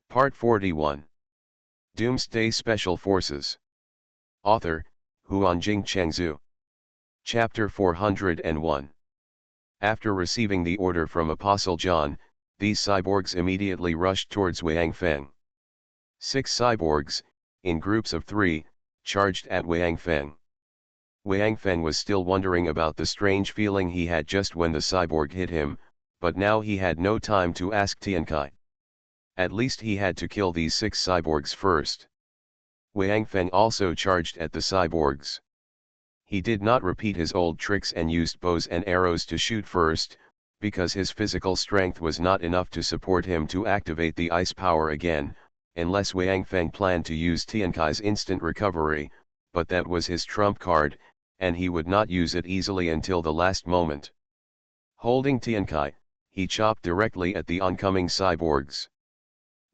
Part 41. Doomsday Special Forces. Author, Huanjing Chengzhu. Chapter 401. After receiving the order from Apostle John, these cyborgs immediately rushed towards Wang Feng. 6 cyborgs, in groups of 3, charged at Wang Feng. Wang Feng was still wondering about the strange feeling he had just when the cyborg hit him, but now he had no time to ask Tiankai. At least he had to kill these 6 cyborgs first. Wang Feng also charged at the cyborgs. He did not repeat his old tricks and used bows and arrows to shoot first, because his physical strength was not enough to support him to activate the ice power again, unless Wang Feng planned to use Tiankai's instant recovery, but that was his trump card, and he would not use it easily until the last moment. Holding Tiankai, he chopped directly at the oncoming cyborgs.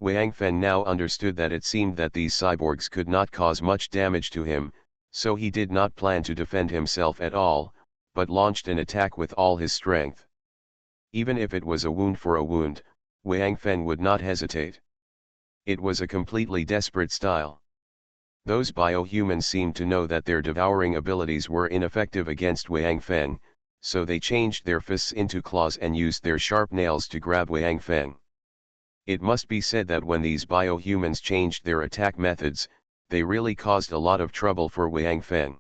Wang Feng now understood that it seemed that these cyborgs could not cause much damage to him, so he did not plan to defend himself at all, but launched an attack with all his strength. Even if it was a wound for a wound, Wang Feng would not hesitate. It was a completely desperate style. Those biohumans seemed to know that their devouring abilities were ineffective against Wang Feng, so they changed their fists into claws and used their sharp nails to grab Wang Feng. It must be said that when these biohumans changed their attack methods, they really caused a lot of trouble for Wang Feng.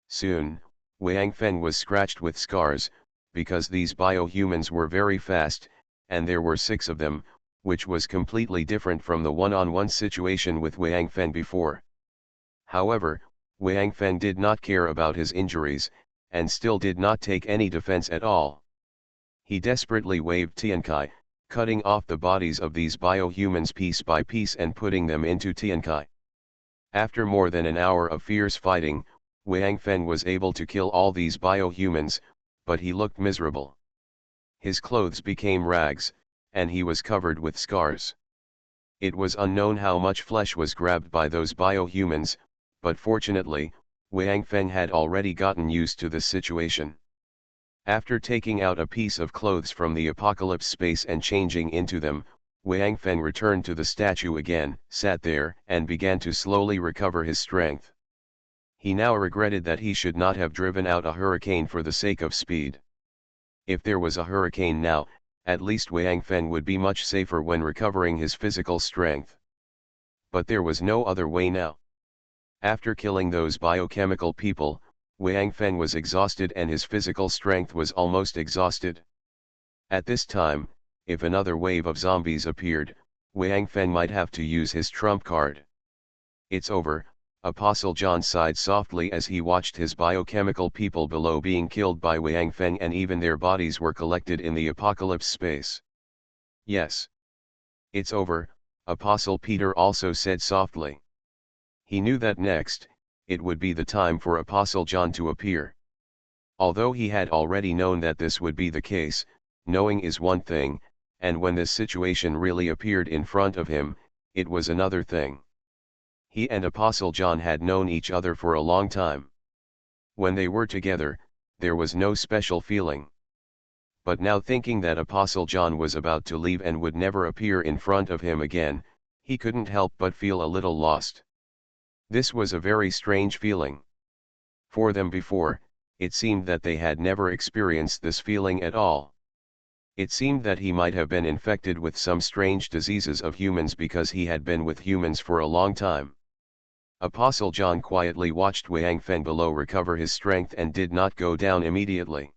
Soon, Wang Feng was scratched with scars, because these biohumans were very fast, and there were 6 of them, which was completely different from the one-on-one situation with Wang Feng before. However, Wang Feng did not care about his injuries, and still did not take any defense at all. He desperately waved Tiankai, cutting off the bodies of these biohumans piece by piece and putting them into Tiankai. After more than an hour of fierce fighting, Wang Feng was able to kill all these biohumans, but he looked miserable. His clothes became rags, and he was covered with scars. It was unknown how much flesh was grabbed by those biohumans, but fortunately, Wang Feng had already gotten used to this situation. After taking out a piece of clothes from the apocalypse space and changing into them, Wang Feng returned to the statue again, sat there, and began to slowly recover his strength. He now regretted that he should not have driven out a hurricane for the sake of speed. If there was a hurricane now, at least Wang Feng would be much safer when recovering his physical strength. But there was no other way now. After killing those biochemical people, Wang Feng was exhausted and his physical strength was almost exhausted. At this time, if another wave of zombies appeared, Wang Feng might have to use his trump card. "It's over," Apostle John sighed softly as he watched his biochemical people below being killed by Wang Feng, and even their bodies were collected in the apocalypse space. "Yes. It's over," Apostle Peter also said softly. He knew that next, it would be the time for Apostle John to appear. Although he had already known that this would be the case, knowing is one thing, and when this situation really appeared in front of him, it was another thing. He and Apostle John had known each other for a long time. When they were together, there was no special feeling. But now, thinking that Apostle John was about to leave and would never appear in front of him again, he couldn't help but feel a little lost. This was a very strange feeling. For them before, it seemed that they had never experienced this feeling at all. It seemed that he might have been infected with some strange diseases of humans because he had been with humans for a long time. Apostle John quietly watched Wang Feng below recover his strength and did not go down immediately.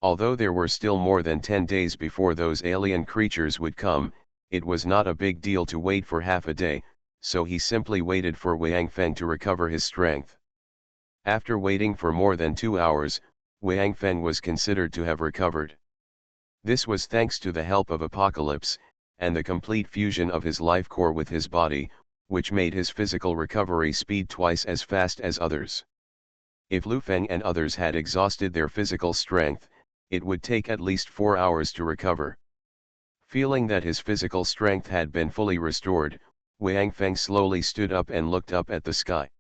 Although there were still more than 10 days before those alien creatures would come, it was not a big deal to wait for half a day, so he simply waited for Wang Feng to recover his strength. After waiting for more than 2 hours, Wang Feng was considered to have recovered. This was thanks to the help of Apocalypse, and the complete fusion of his life core with his body, which made his physical recovery speed twice as fast as others. If Lu Feng and others had exhausted their physical strength, it would take at least 4 hours to recover. Feeling that his physical strength had been fully restored, Wang Feng slowly stood up and looked up at the sky.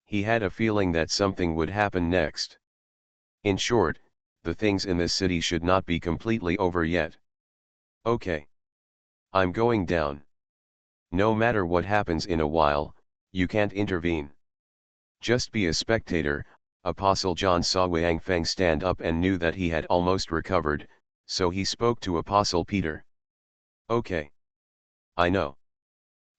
He had a feeling that something would happen next. In short, the things in this city should not be completely over yet. "Okay. I'm going down." No matter what happens in a while, you can't intervene. Just be a spectator. Apostle John saw Wang Feng stand up and knew that he had almost recovered, so he spoke to Apostle Peter. Okay. I know.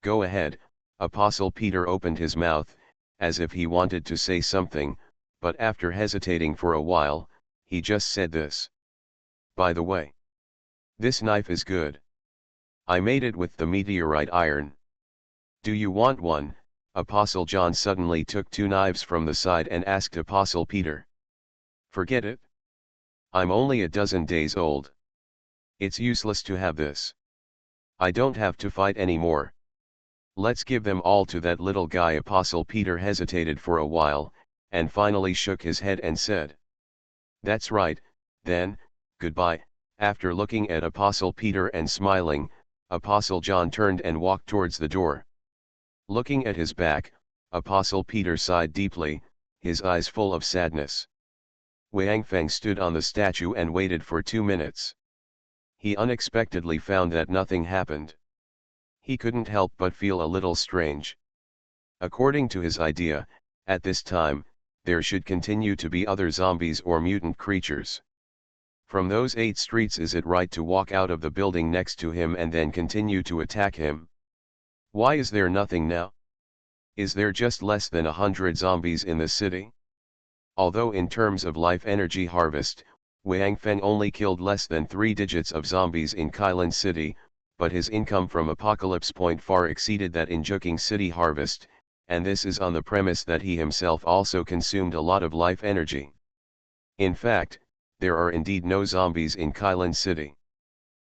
Go ahead. Apostle Peter opened his mouth, as if he wanted to say something, but after hesitating for a while, he just said this. By the way, this knife is good. I made it with the meteorite iron. Do you want one? Apostle John suddenly took two knives from the side and asked Apostle Peter. Forget it. I'm only a dozen days old. It's useless to have this. I don't have to fight anymore. Let's give them all to that little guy. Apostle Peter hesitated for a while, and finally shook his head and said. That's right, then, goodbye. After looking at Apostle Peter and smiling, Apostle John turned and walked towards the door. Looking at his back, Apostle Peter sighed deeply, his eyes full of sadness. Wang Feng stood on the statue and waited for 2 minutes. He unexpectedly found that nothing happened. He couldn't help but feel a little strange. According to his idea, at this time, there should continue to be other zombies or mutant creatures. From those 8 streets, is it right to walk out of the building next to him and then continue to attack him? Why is there nothing now? Is there just less than 100 zombies in the city? Although in terms of life energy harvest, Wang Feng only killed less than 3 digits of zombies in Kailan City, but his income from Apocalypse Point far exceeded that in Juking City harvest, and this is on the premise that he himself also consumed a lot of life energy. In fact, there are indeed no zombies in Kailan City.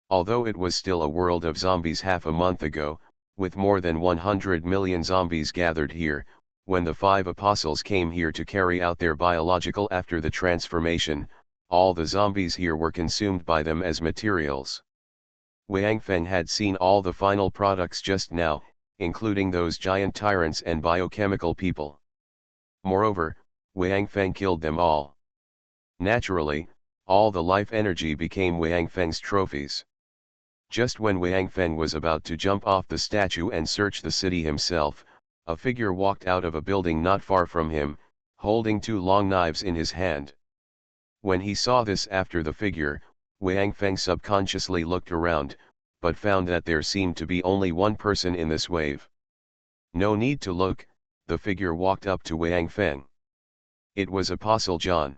Although it was still a world of zombies half a month ago, with more than 100 million zombies gathered here, when the 5 apostles came here to carry out their biological after the transformation, all the zombies here were consumed by them as materials. Wang Feng had seen all the final products just now, including those giant tyrants and biochemical people. Moreover, Wang Feng killed them all. Naturally, all the life energy became Wang Feng's trophies. Just when Wang Feng was about to jump off the statue and search the city himself, a figure walked out of a building not far from him, holding 2 long knives in his hand. When he saw this after the figure, Wang Feng subconsciously looked around, but found that there seemed to be only one person in this wave. No need to look, the figure walked up to Wang Feng. It was Apostle John.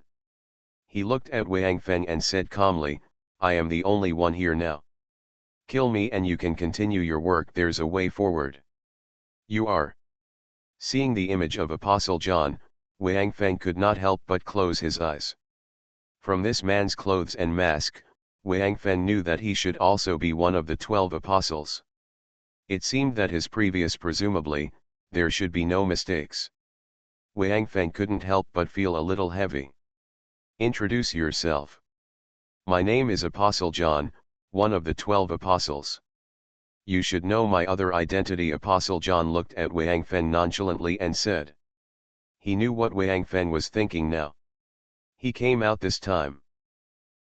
He looked at Wang Feng and said calmly, I am the only one here now. Kill me and you can continue your work. There's a way forward. You are. Seeing the image of Apostle John, Wang Feng could not help but close his eyes. From this man's clothes and mask, Wang Feng knew that he should also be one of the 12 apostles. It seemed that his previous presumably, there should be no mistakes. Wang Feng couldn't help but feel a little heavy. Introduce yourself. My name is Apostle John, one of the 12 apostles. You should know my other identity. Apostle John looked at Wang Feng nonchalantly and said. He knew what Wang Feng was thinking now. He came out this time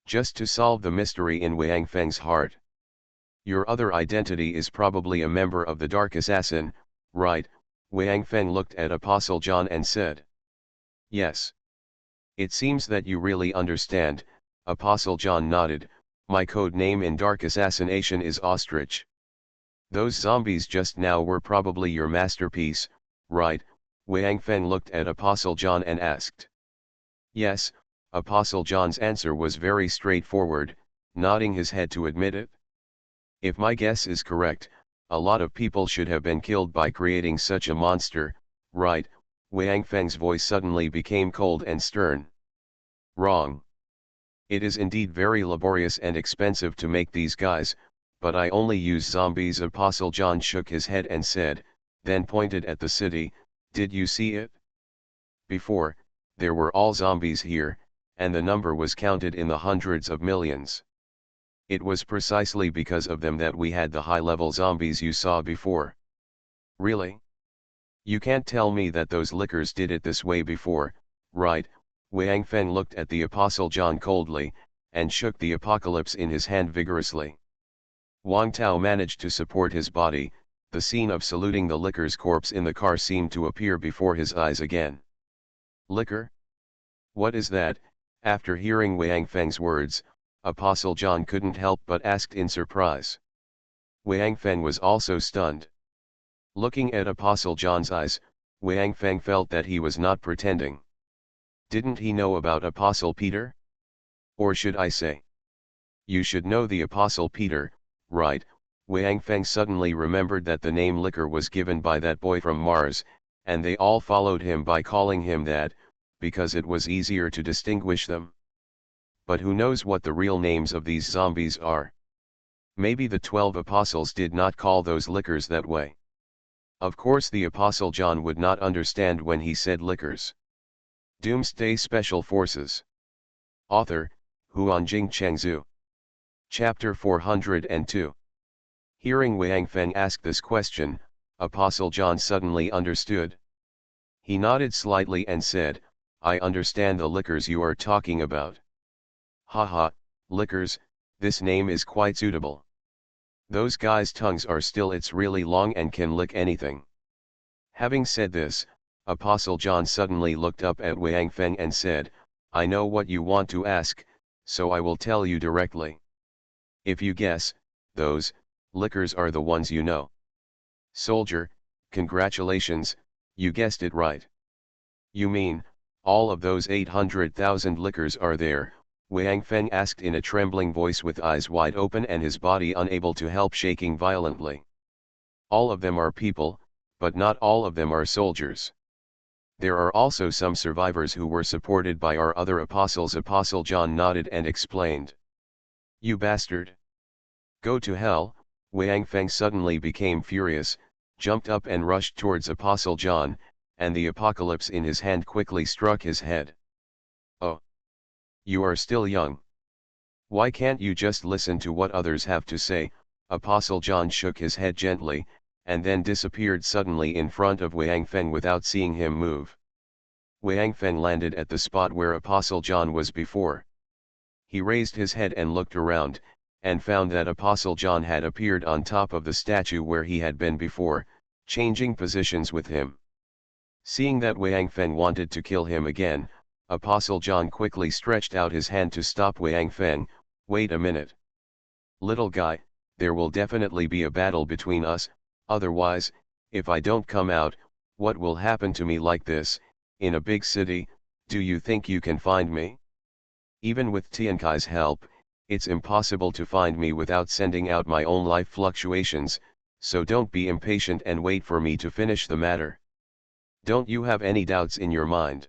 just to solve the mystery in Wang Feng's heart. Your other identity is probably a member of the Dark Assassin, right? Wang Feng looked at Apostle John and said. Yes. It seems that you really understand. Apostle John nodded. My code name in Dark Assassination is Ostrich. Those zombies just now were probably your masterpiece, right? Wang Feng looked at Apostle John and asked. Yes, Apostle John's answer was very straightforward, nodding his head to admit it. If my guess is correct, a lot of people should have been killed by creating such a monster, right? Wang Feng's voice suddenly became cold and stern. Wrong. It is indeed very laborious and expensive to make these guys, but I only use zombies. Apostle John shook his head and said, then pointed at the city, did you see it? Before, there were all zombies here, and the number was counted in the hundreds of millions. It was precisely because of them that we had the high-level zombies you saw before. Really? You can't tell me that those lickers did it this way before, right? Wang Feng looked at the Apostle John coldly, and shook the apocalypse in his hand vigorously. Wang Tao managed to support his body, the scene of saluting the liquor's corpse in the car seemed to appear before his eyes again. Liquor? What is that? After hearing Wang Feng's words, Apostle John couldn't help but ask in surprise. Wang Feng was also stunned. Looking at Apostle John's eyes, Wang Feng felt that he was not pretending. Didn't he know about Apostle Peter? Or should I say, you should know the Apostle Peter, right? Wang Feng suddenly remembered that the name Liquor was given by that boy from Mars, and they all followed him by calling him that, because it was easier to distinguish them. But who knows what the real names of these zombies are? Maybe the 12 apostles did not call those liquors that way. Of course the Apostle John would not understand when he said liquors. Doomsday Special Forces. Author, Huanjing Chengzhu. Chapter 402. Hearing Wang Feng ask this question, Apostle John suddenly understood. He nodded slightly and said, I understand the liquors you are talking about. Haha, liquors, this name is quite suitable. Those guys' tongues are still it's really long and can lick anything. Having said this, Apostle John suddenly looked up at Wang Feng and said, I know what you want to ask, so I will tell you directly. If you guess, those liquors are the ones you know. Soldier, congratulations, you guessed it right. You mean, all of those 800,000 liquors are there? Wang Feng asked in a trembling voice with eyes wide open and his body unable to help shaking violently. All of them are people, but not all of them are soldiers. There are also some survivors who were supported by our other apostles. Apostle John nodded and explained. You bastard! Go to hell! Wang Feng suddenly became furious, jumped up and rushed towards Apostle John, and the apocalypse in his hand quickly struck his head. Oh! You are still young. Why can't you just listen to what others have to say? Apostle John shook his head gently, and then disappeared suddenly in front of Wang Feng without seeing him move. Wang Feng landed at the spot where Apostle John was before. He raised his head and looked around, and found that Apostle John had appeared on top of the statue where he had been before, changing positions with him. Seeing that Wang Feng wanted to kill him again, Apostle John quickly stretched out his hand to stop Wang Feng. Wait a minute. Little guy, there will definitely be a battle between us, otherwise, if I don't come out, what will happen to me like this, in a big city? Do you think you can find me? Even with Tiankai's help, it's impossible to find me without sending out my own life fluctuations, so don't be impatient and wait for me to finish the matter. Don't you have any doubts in your mind?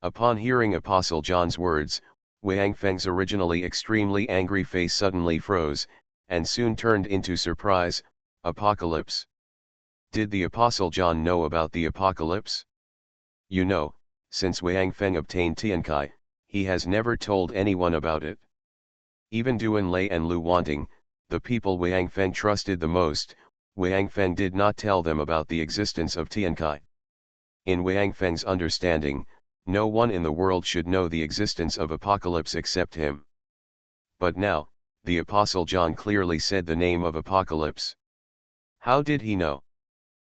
Upon hearing Apostle John's words, Wang Feng's originally extremely angry face suddenly froze, and soon turned into surprise. Apocalypse? Did the Apostle John know about the apocalypse? You know, since Wang Feng obtained Tiankai, he has never told anyone about it. Even Duan Lei and Lu Wanting, the people Wang Feng trusted the most, Wang Feng did not tell them about the existence of Tiankai. In Wang Feng's understanding, no one in the world should know the existence of apocalypse except him. But now, the Apostle John clearly said the name of apocalypse. How did he know?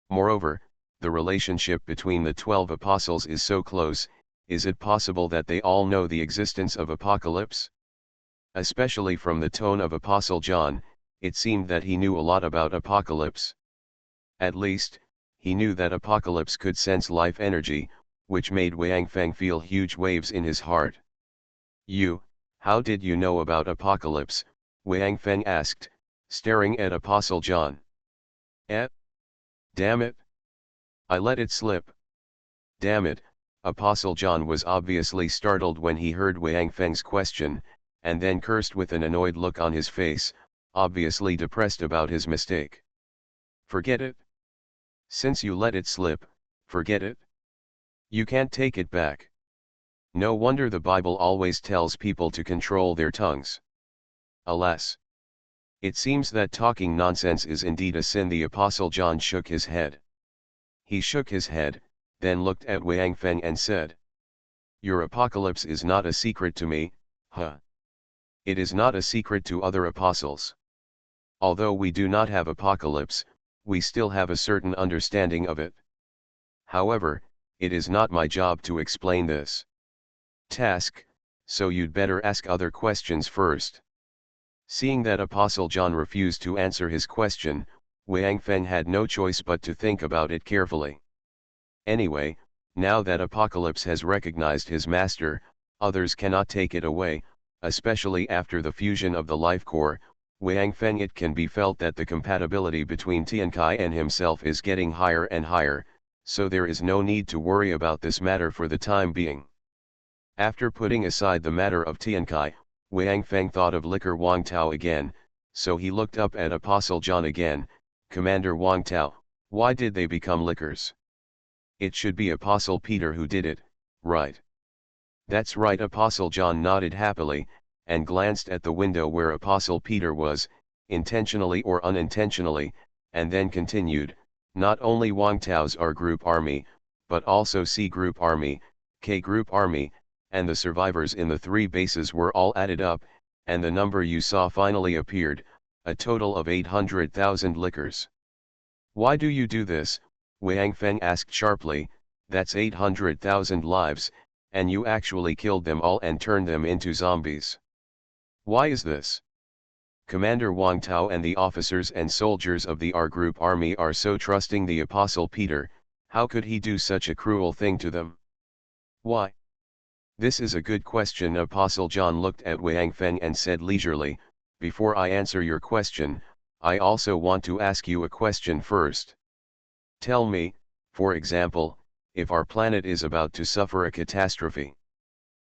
Moreover, the relationship between the 12 apostles is so close. Is it possible that they all know the existence of apocalypse? Especially from the tone of Apostle John, it seemed that he knew a lot about apocalypse. At least, he knew that apocalypse could sense life energy, which made Wang Feng feel huge waves in his heart. How did you know about apocalypse? Wang Feng asked, staring at Apostle John. Damn it! I let it slip. Damn it! Apostle John was obviously startled when he heard Wang Feng's question, and then cursed with an annoyed look on his face, obviously depressed about his mistake. Forget it. Since you let it slip, forget it. You can't take it back. No wonder the Bible always tells people to control their tongues. Alas! It seems that talking nonsense is indeed a sin. The Apostle John shook his head. He shook his head, then looked at Wang Feng and said, Your apocalypse is not a secret to me, huh? It is not a secret to other apostles. Although we do not have apocalypse, we still have a certain understanding of it. However, it is not my job to explain this task, so you'd better ask other questions first. Seeing that Apostle John refused to answer his question, Wang Feng had no choice but to think about it carefully. Anyway, now that Apocalypse has recognized his master, others cannot take it away, especially after the fusion of the life core. Wang Feng, it can be felt that the compatibility between Tiankai and himself is getting higher and higher, so there is no need to worry about this matter for the time being. After putting aside the matter of Tiankai, Wang Feng thought of Liquor Wang Tao again, so he looked up at Apostle John again. Commander Wang Tao, why did they become liquors? It should be Apostle Peter who did it, right? That's right. Apostle John nodded happily, and glanced at the window where Apostle Peter was, intentionally or unintentionally, and then continued, not only Wang Tao's R Group Army, but also C Group Army, K Group Army, and the survivors in the 3 bases were all added up, and the number you saw finally appeared, a total of 800,000 liquors. Why do you do this? Wang Feng asked sharply. That's 800,000 lives, and you actually killed them all and turned them into zombies. Why is this? Commander Wang Tao and the officers and soldiers of the R Group Army are so trusting the Apostle Peter, how could he do such a cruel thing to them? Why? This is a good question. Apostle John looked at Wang Feng and said leisurely, before I answer your question, I also want to ask you a question first. Tell me, for example, if our planet is about to suffer a catastrophe.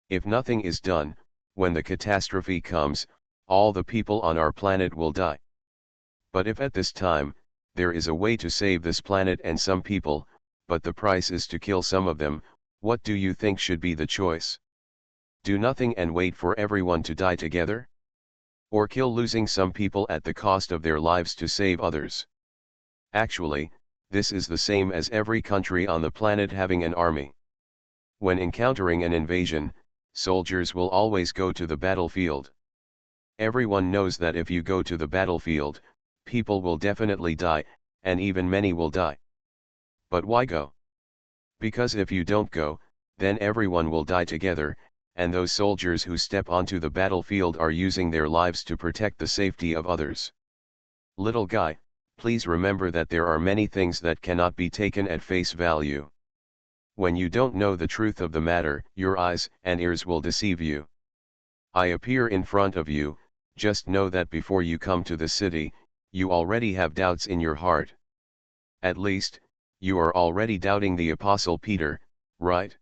If nothing is done, when the catastrophe comes, all the people on our planet will die. But if at this time, there is a way to save this planet and some people, but the price is to kill some of them, what do you think should be the choice? Do nothing and wait for everyone to die together? Or kill losing some people at the cost of their lives to save others? Actually, this is the same as every country on the planet having an army. When encountering an invasion, soldiers will always go to the battlefield. Everyone knows that if you go to the battlefield, people will definitely die, and even many will die. But why go? Because if you don't go, then everyone will die together, and those soldiers who step onto the battlefield are using their lives to protect the safety of others. Little guy, please remember that there are many things that cannot be taken at face value. When you don't know the truth of the matter, your eyes and ears will deceive you. I appear in front of you, just know that before you come to the city, you already have doubts in your heart. At least, you are already doubting the Apostle Peter, right?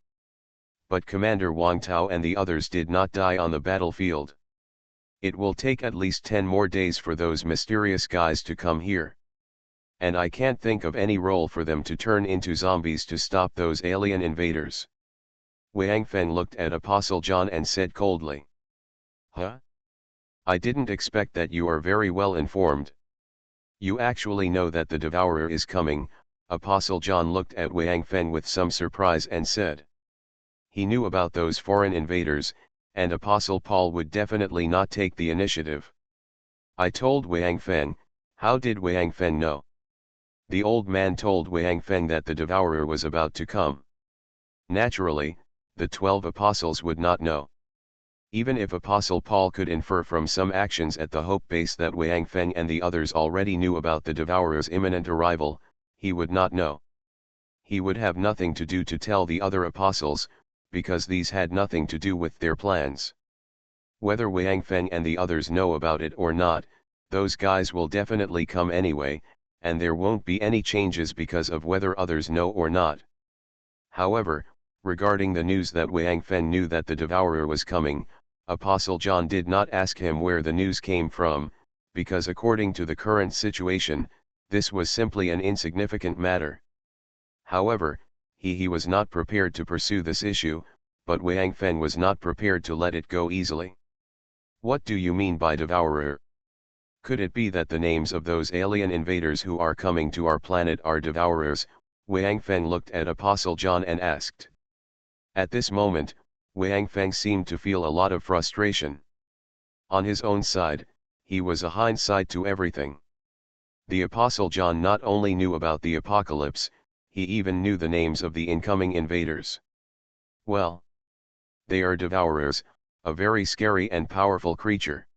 But Commander Wang Tao and the others did not die on the battlefield. It will take at least 10 more days for those mysterious guys to come here. And I can't think of any role for them to turn into zombies to stop those alien invaders. Wang Feng looked at Apostle John and said coldly. Huh? I didn't expect that. You are very well informed. You actually know that the Devourer is coming. Apostle John looked at Wang Feng with some surprise and said. He knew about those foreign invaders, and Apostle Paul would definitely not take the initiative. I told Wang Feng. How did Wang Feng know? The old man told Wang Feng that the Devourer was about to come. Naturally, the 12 apostles would not know. Even if Apostle Paul could infer from some actions at the Hope Base that Wang Feng and the others already knew about the Devourer's imminent arrival, he would not know. He would have nothing to do to tell the other apostles, because these had nothing to do with their plans. Whether Wang Feng and the others know about it or not, those guys will definitely come anyway, and there won't be any changes because of whether others know or not. However, regarding the news that Wang Feng knew that the Devourer was coming, Apostle John did not ask him where the news came from, because according to the current situation, this was simply an insignificant matter. However, he was not prepared to pursue this issue, but Wang Feng was not prepared to let it go easily. What do you mean by Devourer? Could it be that the names of those alien invaders who are coming to our planet are Devourers? Wang Feng looked at Apostle John and asked. At this moment, Wang Feng seemed to feel a lot of frustration. On his own side, he was a hindsight to everything. The Apostle John not only knew about the apocalypse, he even knew the names of the incoming invaders. Well, they are devourers, a very scary and powerful creature.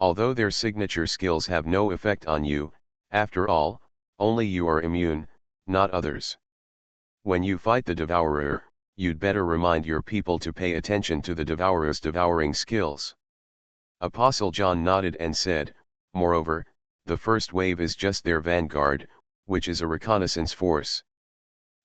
Although their signature skills have no effect on you, after all, only you are immune, not others. When you fight the devourer, you'd better remind your people to pay attention to the devourer's devouring skills. Apostle John nodded and said, moreover, the first wave is just their vanguard, which is a reconnaissance force.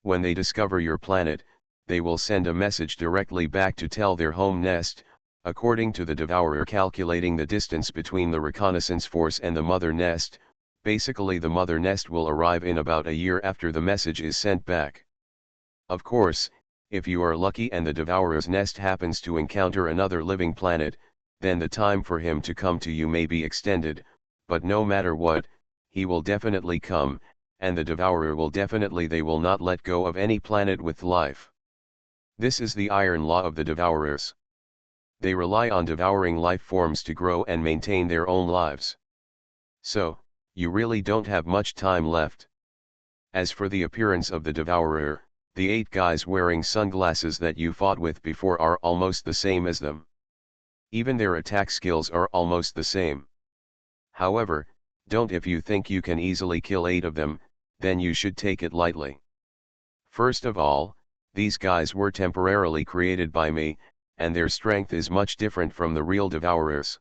When they discover your planet, they will send a message directly back to tell their home nest, according to the devourer calculating the distance between the reconnaissance force and the mother nest. Basically, the mother nest will arrive in about a year after the message is sent back. Of course, if you are lucky and the devourer's nest happens to encounter another living planet, then the time for him to come to you may be extended, but no matter what, he will definitely come, and the devourer will definitely they will not let go of any planet with life. This is the iron law of the devourers. They rely on devouring life forms to grow and maintain their own lives. So, you really don't have much time left. As for the appearance of the devourer, the 8 guys wearing sunglasses that you fought with before are almost the same as them. Even their attack skills are almost the same. However, don't if you think you can easily kill 8 of them, then you should take it lightly. First of all, these guys were temporarily created by me, and their strength is much different from the real devourers.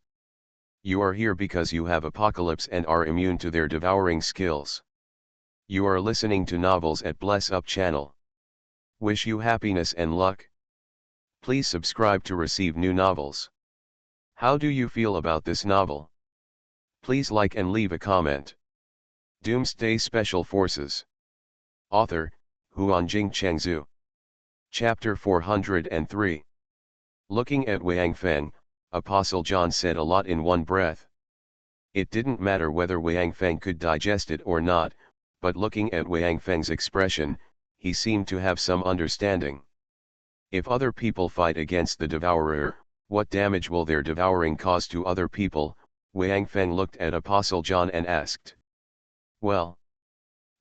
You are here because you have apocalypse and are immune to their devouring skills. You are listening to novels at Bless Up channel. Wish you happiness and luck. Please subscribe to receive new novels. How do you feel about this novel? Please like and leave a comment. Doomsday Special Forces. Author, Huanjing Chengzhu. Chapter 403. Looking at Wang Feng, Apostle John said a lot in one breath. It didn't matter whether Wang Feng could digest it or not, but looking at Wang Feng's expression, he seemed to have some understanding. If other people fight against the devourer, what damage will their devouring cause to other people? Wang Feng looked at Apostle John and asked. Well,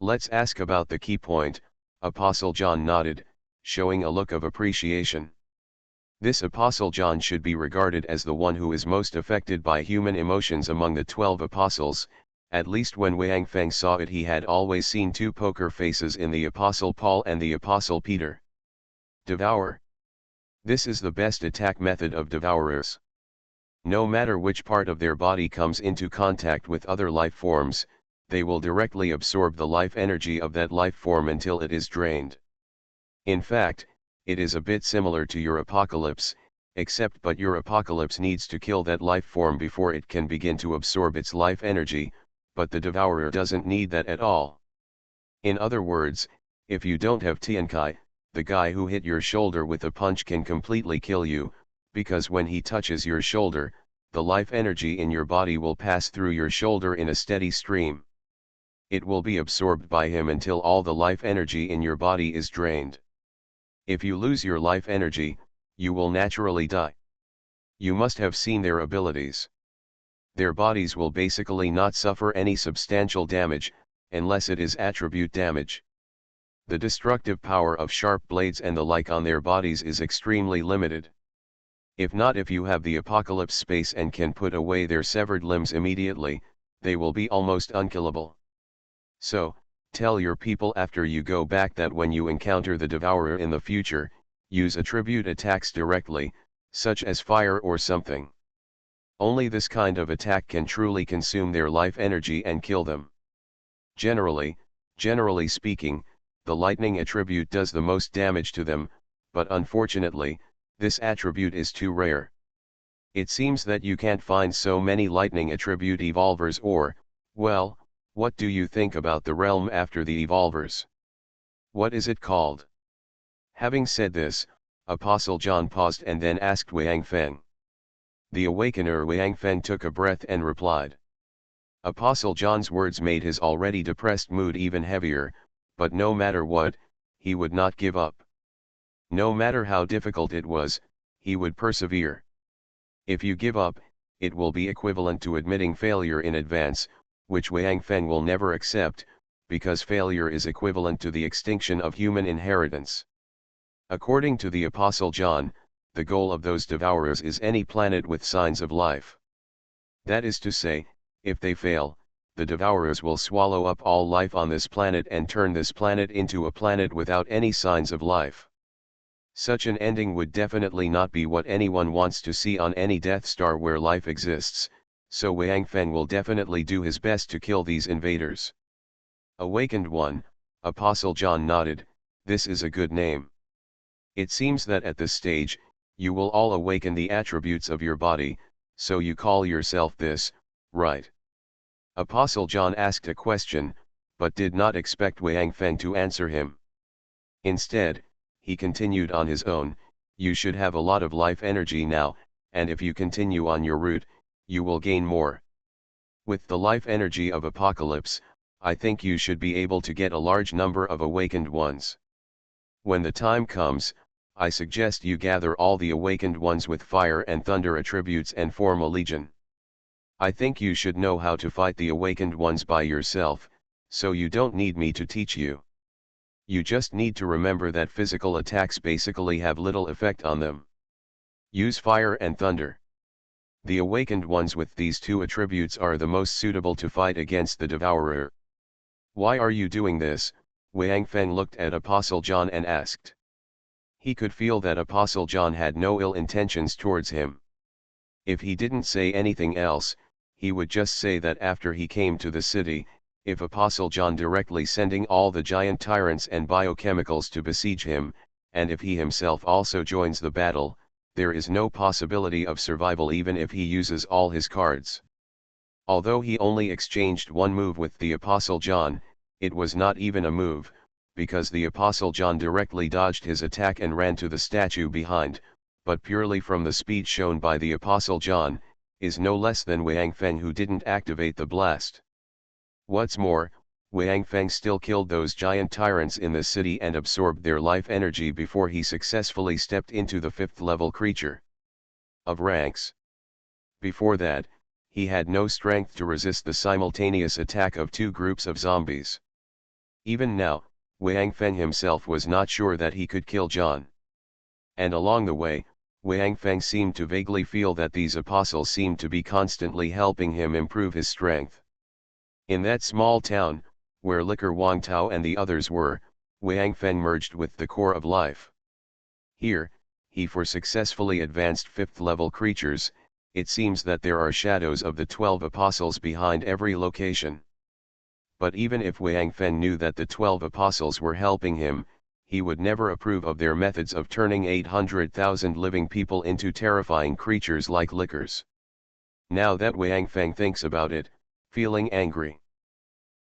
let's ask about the key point. Apostle John nodded, showing a look of appreciation. This Apostle John should be regarded as the one who is most affected by human emotions among the 12 apostles. At least when Wang Feng saw it, he had always seen 2 poker faces in the Apostle Paul and the Apostle Peter. Devour. This is the best attack method of devourers. No matter which part of their body comes into contact with other life forms, they will directly absorb the life energy of that life form until it is drained. In fact, it is a bit similar to your apocalypse, except but your apocalypse needs to kill that life form before it can begin to absorb its life energy, but the devourer doesn't need that at all. In other words, if you don't have Tiankai, the guy who hit your shoulder with a punch can completely kill you, because when he touches your shoulder, the life energy in your body will pass through your shoulder in a steady stream. It will be absorbed by him until all the life energy in your body is drained. If you lose your life energy, you will naturally die. You must have seen their abilities. Their bodies will basically not suffer any substantial damage, unless it is attribute damage. The destructive power of sharp blades and the like on their bodies is extremely limited. If you have the apocalypse space and can put away their severed limbs immediately, they will be almost unkillable. So, tell your people after you go back that when you encounter the devourer in the future, use attribute attacks directly, such as fire or something. Only this kind of attack can truly consume their life energy and kill them. Generally speaking, the lightning attribute does the most damage to them, but unfortunately, this attribute is too rare. It seems that you can't find so many lightning attribute evolvers or, well, what do you think about the realm after the evolvers? What is it called? Having said this, Apostle John paused and then asked Wang Feng. The awakener Wang Feng took a breath and replied. Apostle John's words made his already depressed mood even heavier, but no matter what, he would not give up. No matter how difficult it was, he would persevere. If you give up, it will be equivalent to admitting failure in advance, which Wang Feng will never accept, because failure is equivalent to the extinction of human inheritance. According to the Apostle John, the goal of those devourers is any planet with signs of life. That is to say, if they fail, the devourers will swallow up all life on this planet and turn this planet into a planet without any signs of life. Such an ending would definitely not be what anyone wants to see on any Death Star where life exists, so Wang Feng will definitely do his best to kill these invaders. Awakened One, Apostle John nodded, this is a good name. It seems that at this stage, you will all awaken the attributes of your body, so you call yourself this, right? Apostle John asked a question, but did not expect Wang Feng to answer him. Instead, he continued on his own, you should have a lot of life energy now, and if you continue on your route, you will gain more. With the life energy of Apocalypse, I think you should be able to get a large number of awakened ones. When the time comes, I suggest you gather all the awakened ones with fire and thunder attributes and form a legion. I think you should know how to fight the awakened ones by yourself, so you don't need me to teach you. You just need to remember that physical attacks basically have little effect on them. Use fire and thunder. The awakened ones with these two attributes are the most suitable to fight against the devourer. Why are you doing this? Wang Feng looked at Apostle John and asked. He could feel that Apostle John had no ill intentions towards him. If he didn't say anything else, he would just say that after he came to the city, if Apostle John directly sending all the giant tyrants and biochemicals to besiege him, and if he himself also joins the battle, there is no possibility of survival even if he uses all his cards. Although he only exchanged one move with the Apostle John, it was not even a move, because the Apostle John directly dodged his attack and ran to the statue behind, but purely from the speed shown by the Apostle John, is no less than Wang Feng who didn't activate the blast. What's more, Wang Feng still killed those giant tyrants in the city and absorbed their life energy before he successfully stepped into the 5th level creature of ranks. Before that, he had no strength to resist the simultaneous attack of two groups of zombies. Even now, Wang Feng himself was not sure that he could kill John. And along the way, Wang Feng seemed to vaguely feel that these apostles seemed to be constantly helping him improve his strength. In that small town, where Liquor Wang Tao and the others were, Wang Feng merged with the core of life. Here, he successfully advanced 5th level creatures. It seems that there are shadows of the 12 apostles behind every location. But even if Wang Feng knew that the 12 apostles were helping him, he would never approve of their methods of turning 800,000 living people into terrifying creatures like lickers. Now that Wang Feng thinks about it, feeling angry.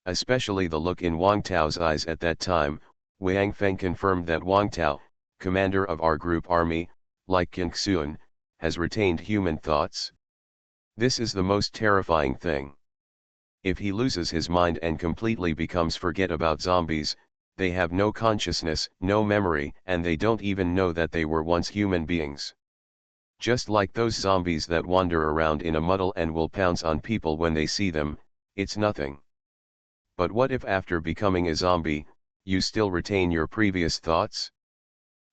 Especially the look in Wang Tao's eyes at that time, Wang Feng confirmed that Wang Tao, commander of our group army, like Qin Xuan, has retained human thoughts. This is the most terrifying thing. If he loses his mind and completely becomes forget about zombies, they have no consciousness, no memory, and they don't even know that they were once human beings. Just like those zombies that wander around in a muddle and will pounce on people when they see them, it's nothing. But what if after becoming a zombie, you still retain your previous thoughts?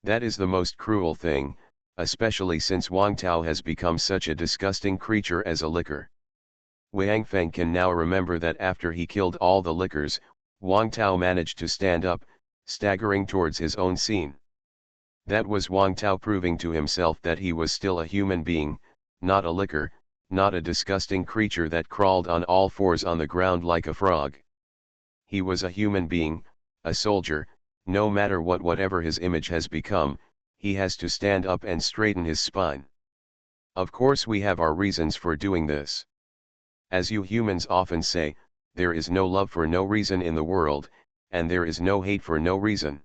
That is the most cruel thing, especially since Wang Tao has become such a disgusting creature as a licker. Wang Feng can now remember that after he killed all the lickers, Wang Tao managed to stand up, staggering towards his own scene. That was Wang Tao proving to himself that he was still a human being, not a licker, not a disgusting creature that crawled on all fours on the ground like a frog. He was a human being, a soldier. No matter whatever his image has become, he has to stand up and straighten his spine. Of course we have our reasons for doing this. As you humans often say, there is no love for no reason in the world, and there is no hate for no reason.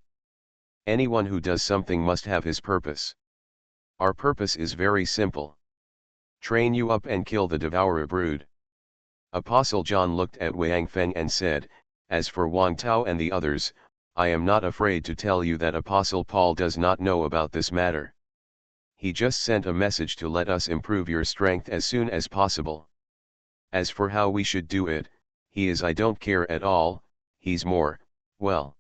Anyone who does something must have his purpose. Our purpose is very simple. Train you up and kill the devourer brood. Apostle John looked at Wang Feng and said, as for Wang Tao and the others, I am not afraid to tell you that Apostle Paul does not know about this matter. He just sent a message to let us improve your strength as soon as possible. As for how we should do it, He is I don't care at all, he's more, well.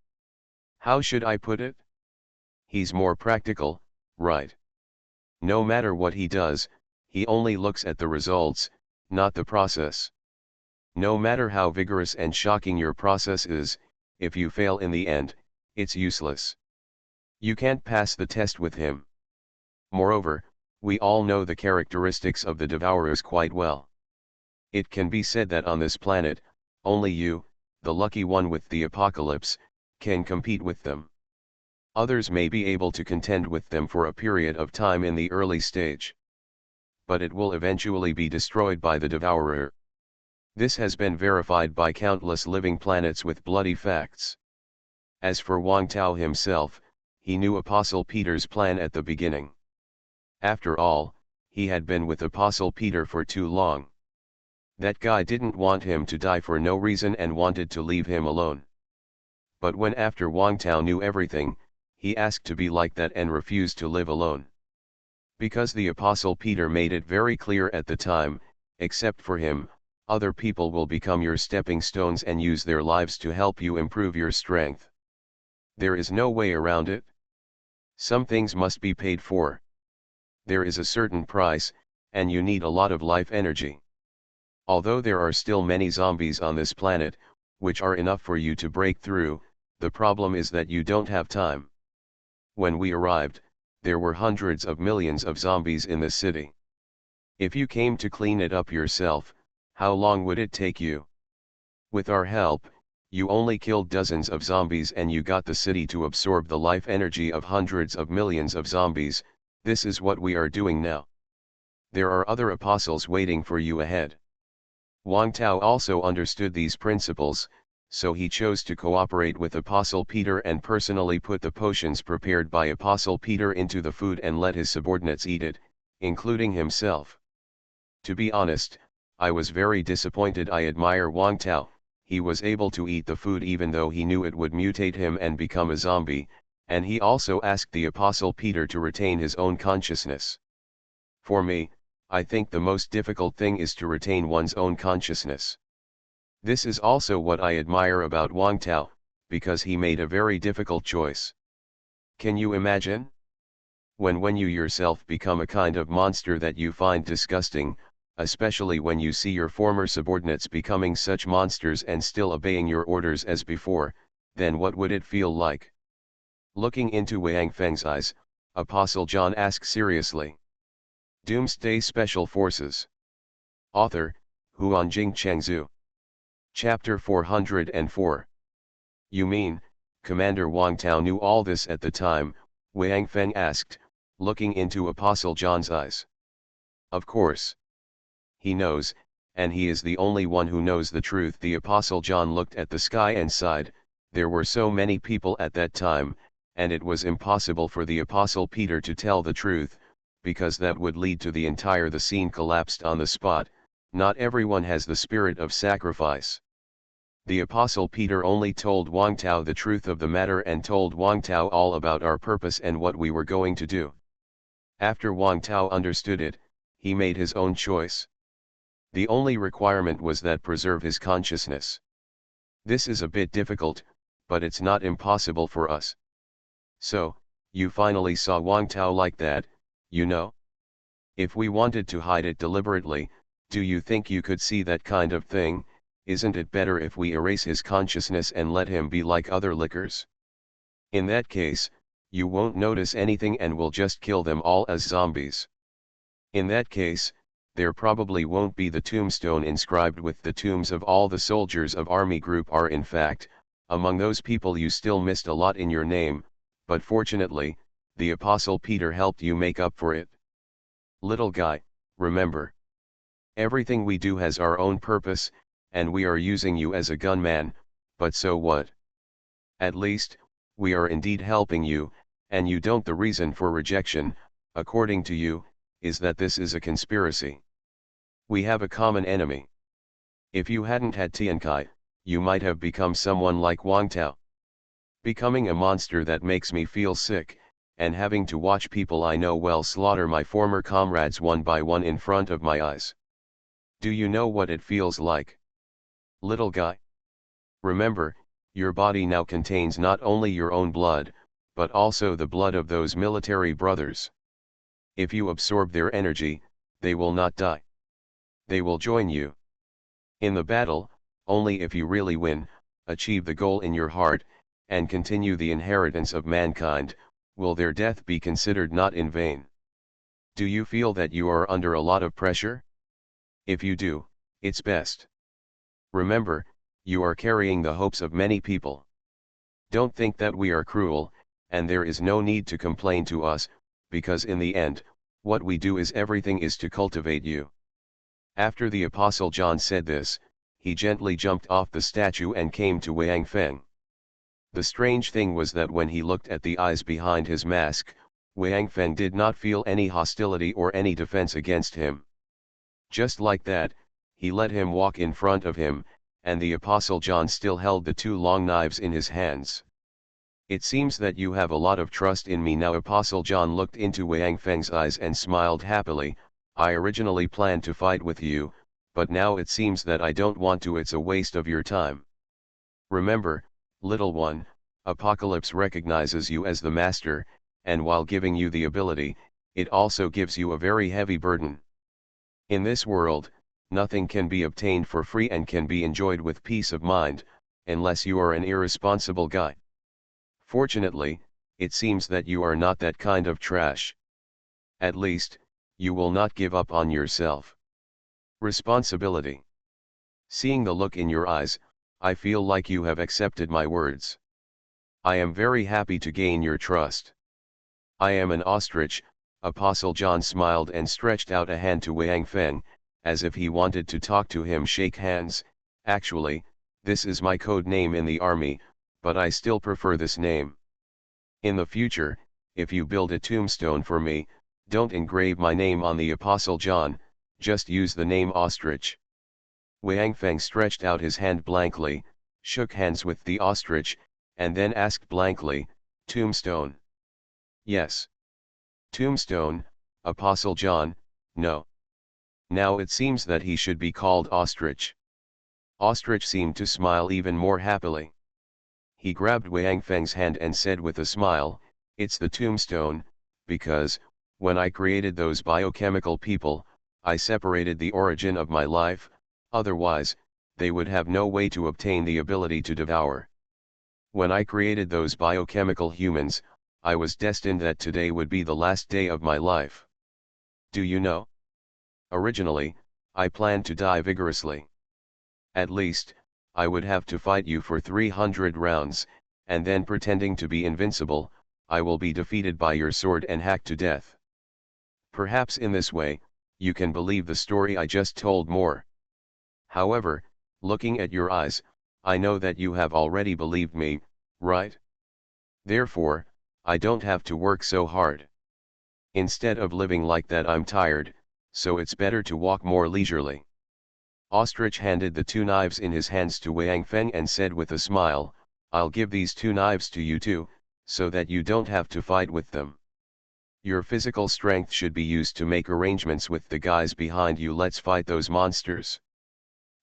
How should I put it? He's more practical, right? No matter what he does, he only looks at the results, not the process. No matter how vigorous and shocking your process is, if you fail in the end, it's useless. You can't pass the test with him. Moreover, we all know the characteristics of the devourers quite well. It can be said that on this planet, only you, the lucky one with the apocalypse, can compete with them. Others may be able to contend with them for a period of time in the early stage. But it will eventually be destroyed by the devourer. This has been verified by countless living planets with bloody facts. As for Wang Tao himself, he knew Apostle Peter's plan at the beginning. After all, he had been with Apostle Peter for too long. That guy didn't want him to die for no reason and wanted to leave him alone. But when after Wang Tao knew everything, he asked to be like that and refused to live alone. Because the Apostle Peter made it very clear at the time, except for him, other people will become your stepping stones and use their lives to help you improve your strength. There is no way around it. Some things must be paid for. There is a certain price, and you need a lot of life energy. Although there are still many zombies on this planet, which are enough for you to break through, the problem is that you don't have time. When we arrived, there were hundreds of millions of zombies in the city. If you came to clean it up yourself, how long would it take you? With our help, you only killed dozens of zombies and you got the city to absorb the life energy of hundreds of millions of zombies. This is what we are doing now. There are other apostles waiting for you ahead. Wang Tao also understood these principles, so he chose to cooperate with Apostle Peter and personally put the potions prepared by Apostle Peter into the food and let his subordinates eat it, including himself. To be honest, I was very disappointed. I admire Wang Tao. He was able to eat the food even though he knew it would mutate him and become a zombie, and he also asked the Apostle Peter to retain his own consciousness. For me, I think the most difficult thing is to retain one's own consciousness. This is also what I admire about Wang Tao, because he made a very difficult choice. Can you imagine? When you yourself become a kind of monster that you find disgusting, especially when you see your former subordinates becoming such monsters and still obeying your orders as before, then what would it feel like? Looking into Wang Feng's eyes, Apostle John asks seriously. Doomsday Special Forces. Author, Huanjing Chengzhu. Chapter 404. You mean, Commander Wang Tao knew all this at the time? Wang Feng asked, looking into Apostle John's eyes. Of course. He knows, and he is the only one who knows the truth. The Apostle John looked at the sky and sighed. There were so many people at that time, and it was impossible for the Apostle Peter to tell the truth, because that would lead to the scene collapsed on the spot. Not everyone has the spirit of sacrifice. The Apostle Peter only told Wang Tao the truth of the matter and told Wang Tao all about our purpose and what we were going to do. After Wang Tao understood it, he made his own choice. The only requirement was that preserve his consciousness. This is a bit difficult, but it's not impossible for us. So, you finally saw Wang Tao like that, you know? If we wanted to hide it deliberately, do you think you could see that kind of thing? Isn't it better if we erase his consciousness and let him be like other lickers? In that case, you won't notice anything and will just kill them all as zombies. In that case, there probably won't be the tombstone inscribed with the tombs of all the soldiers of Army Group R. In fact, among those people you still missed a lot in your name, but fortunately, the Apostle Peter helped you make up for it. Little guy, remember. Everything we do has our own purpose, and we are using you as a gunman, but so what? At least, we are indeed helping you, and you don't. The reason for rejection, according to you, is that this is a conspiracy. We have a common enemy. If you hadn't had Tiankai, you might have become someone like Wang Tao. Becoming a monster that makes me feel sick, and having to watch people I know well slaughter my former comrades one by one in front of my eyes. Do you know what it feels like? Little guy. Remember, your body now contains not only your own blood, but also the blood of those military brothers. If you absorb their energy, they will not die. They will join you in the battle. Only if you really win, achieve the goal in your heart, and continue the inheritance of mankind, will their death be considered not in vain. Do you feel that you are under a lot of pressure? If you do, it's best. Remember, you are carrying the hopes of many people. Don't think that we are cruel, and there is no need to complain to us, because in the end, what we do is everything is to cultivate you. After the Apostle John said this, he gently jumped off the statue and came to Wang Feng. The strange thing was that when he looked at the eyes behind his mask, Wang Feng did not feel any hostility or any defense against him. Just like that, he let him walk in front of him, and the Apostle John still held the two long knives in his hands. It seems that you have a lot of trust in me now. Apostle John looked into Wang Feng's eyes and smiled happily. I originally planned to fight with you, but now it seems that I don't want to. It's a waste of your time. Remember, little one, Apocalypse recognizes you as the master, and while giving you the ability, it also gives you a very heavy burden. In this world, nothing can be obtained for free and can be enjoyed with peace of mind, unless you are an irresponsible guy. Fortunately, it seems that you are not that kind of trash. At least, you will not give up on yourself. Responsibility. Seeing the look in your eyes, I feel like you have accepted my words. I am very happy to gain your trust. I am an ostrich. Apostle John smiled and stretched out a hand to Wang Feng, as if he wanted to talk to him. Shake hands. Actually, this is my code name in the army, but I still prefer this name. In the future, if you build a tombstone for me, don't engrave my name on the Apostle John, just use the name Ostrich. Wang Feng stretched out his hand blankly, shook hands with the ostrich, and then asked blankly, Tombstone? Yes. Tombstone, Apostle John, no. Now it seems that he should be called Ostrich. Ostrich seemed to smile even more happily. He grabbed Wang Feng's hand and said with a smile, it's the tombstone, because, when I created those biochemical people, I separated the origin of my life, otherwise, they would have no way to obtain the ability to devour. When I created those biochemical humans, I was destined that today would be the last day of my life. Do you know? Originally, I planned to die vigorously. At least, I would have to fight you for 300 rounds, and then pretending to be invincible, I will be defeated by your sword and hacked to death. Perhaps in this way, you can believe the story I just told more. However, looking at your eyes, I know that you have already believed me, right? Therefore, I don't have to work so hard. Instead of living like that, I'm tired, so it's better to walk more leisurely. Ostrich handed the two knives in his hands to Wang Feng and said with a smile, I'll give these two knives to you too, so that you don't have to fight with them. Your physical strength should be used to make arrangements with the guys behind you. Let's fight those monsters.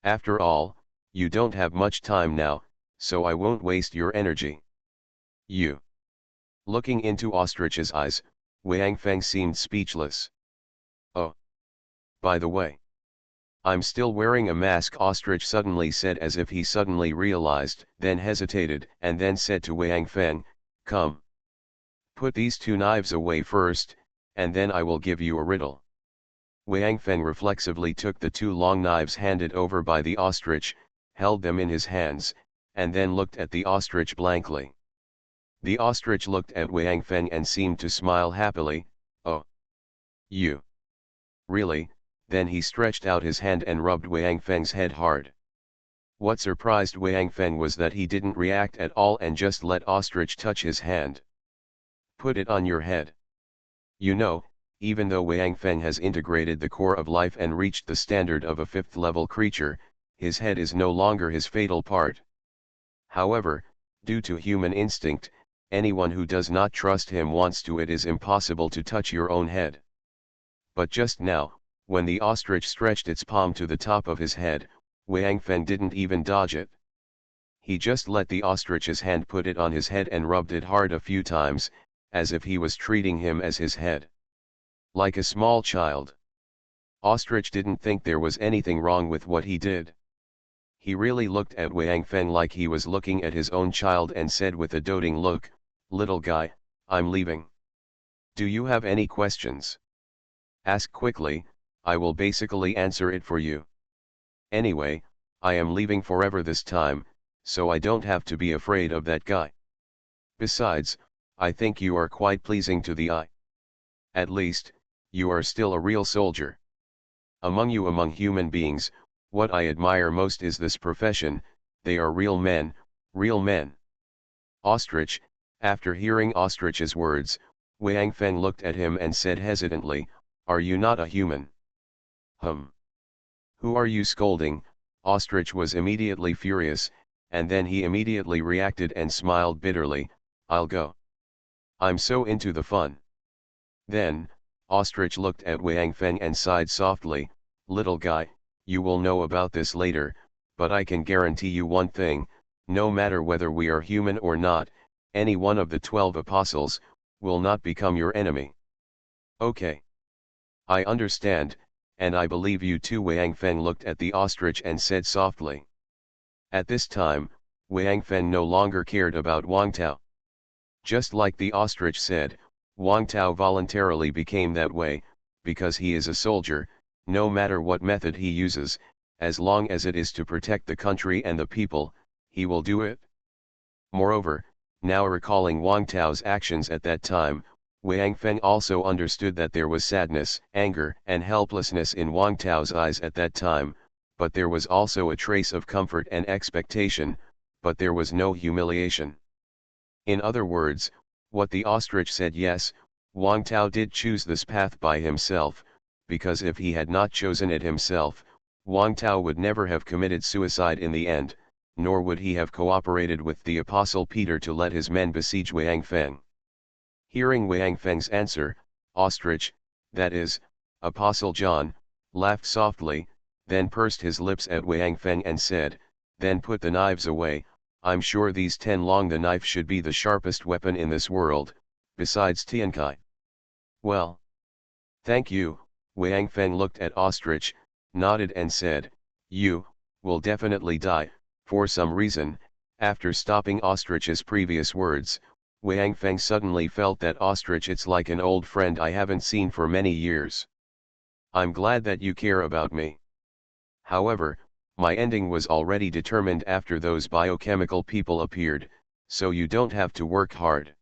After all, you don't have much time now, so I won't waste your energy. You. Looking into Ostrich's eyes, Wang Feng seemed speechless. Oh. By the way, I'm still wearing a mask, Ostrich suddenly said, as if he suddenly realized, then hesitated, and then said to Wang Feng, come. Put these two knives away first, and then I will give you a riddle. Wang Feng reflexively took the two long knives handed over by the ostrich, held them in his hands, and then looked at the ostrich blankly. The ostrich looked at Wang Feng and seemed to smile happily. Oh. You. Really? Then he stretched out his hand and rubbed Wang Feng's head hard. What surprised Wang Feng was that he didn't react at all and just let Ostrich touch his hand. Put it on your head. You know, even though Wang Feng has integrated the core of life and reached the standard of a 5th level creature, his head is no longer his fatal part. However, due to human instinct, anyone who does not trust him wants to. It is impossible to touch your own head. But just now, when the ostrich stretched its palm to the top of his head, Wang Feng didn't even dodge it. He just let the ostrich's hand put it on his head and rubbed it hard a few times, as if he was treating him as his head. Like a small child. Ostrich didn't think there was anything wrong with what he did. He really looked at Wang Feng like he was looking at his own child and said with a doting look, "Little guy, I'm leaving. Do you have any questions? Ask quickly, I will basically answer it for you. Anyway, I am leaving forever this time, so I don't have to be afraid of that guy. Besides, I think you are quite pleasing to the eye. At least, you are still a real soldier. Among human beings, what I admire most is this profession, they are real men, real men." Ostrich, after hearing Ostrich's words, Wang Feng looked at him and said hesitantly, "Are you not a human?" Who are you scolding?" Ostrich was immediately furious, and then he immediately reacted and smiled bitterly, "I'll go. I'm so into the fun." Then, Ostrich looked at Wang Feng and sighed softly, "Little guy, you will know about this later, but I can guarantee you one thing, no matter whether we are human or not, any one of the 12 apostles, will not become your enemy." "Okay. I understand, and I believe you too." Wang Feng looked at the ostrich and said softly. At this time, Wang Feng no longer cared about Wang Tao. Just like the ostrich said, Wang Tao voluntarily became that way, because he is a soldier, no matter what method he uses, as long as it is to protect the country and the people, he will do it. Moreover, now recalling Wang Tao's actions at that time, Wang Feng also understood that there was sadness, anger, and helplessness in Wang Tao's eyes at that time, but there was also a trace of comfort and expectation, but there was no humiliation. In other words, what the ostrich said, yes, Wang Tao did choose this path by himself, because if he had not chosen it himself, Wang Tao would never have committed suicide in the end, nor would he have cooperated with the Apostle Peter to let his men besiege Wang Feng. Hearing Wang Feng's answer, Ostrich, that is, Apostle John, laughed softly, then pursed his lips at Wang Feng and said, "Then put the knives away, I'm sure these 10 long. The knife should be the sharpest weapon in this world, besides Tiankai." "Well. Thank you." Wang Feng looked at Ostrich, nodded and said, "You will definitely die." For some reason, after stopping Ostrich's previous words, Wang Feng suddenly felt that Ostrich, it's like an old friend I haven't seen for many years. "I'm glad that you care about me. However, my ending was already determined after those biochemical people appeared, so you don't have to work hard.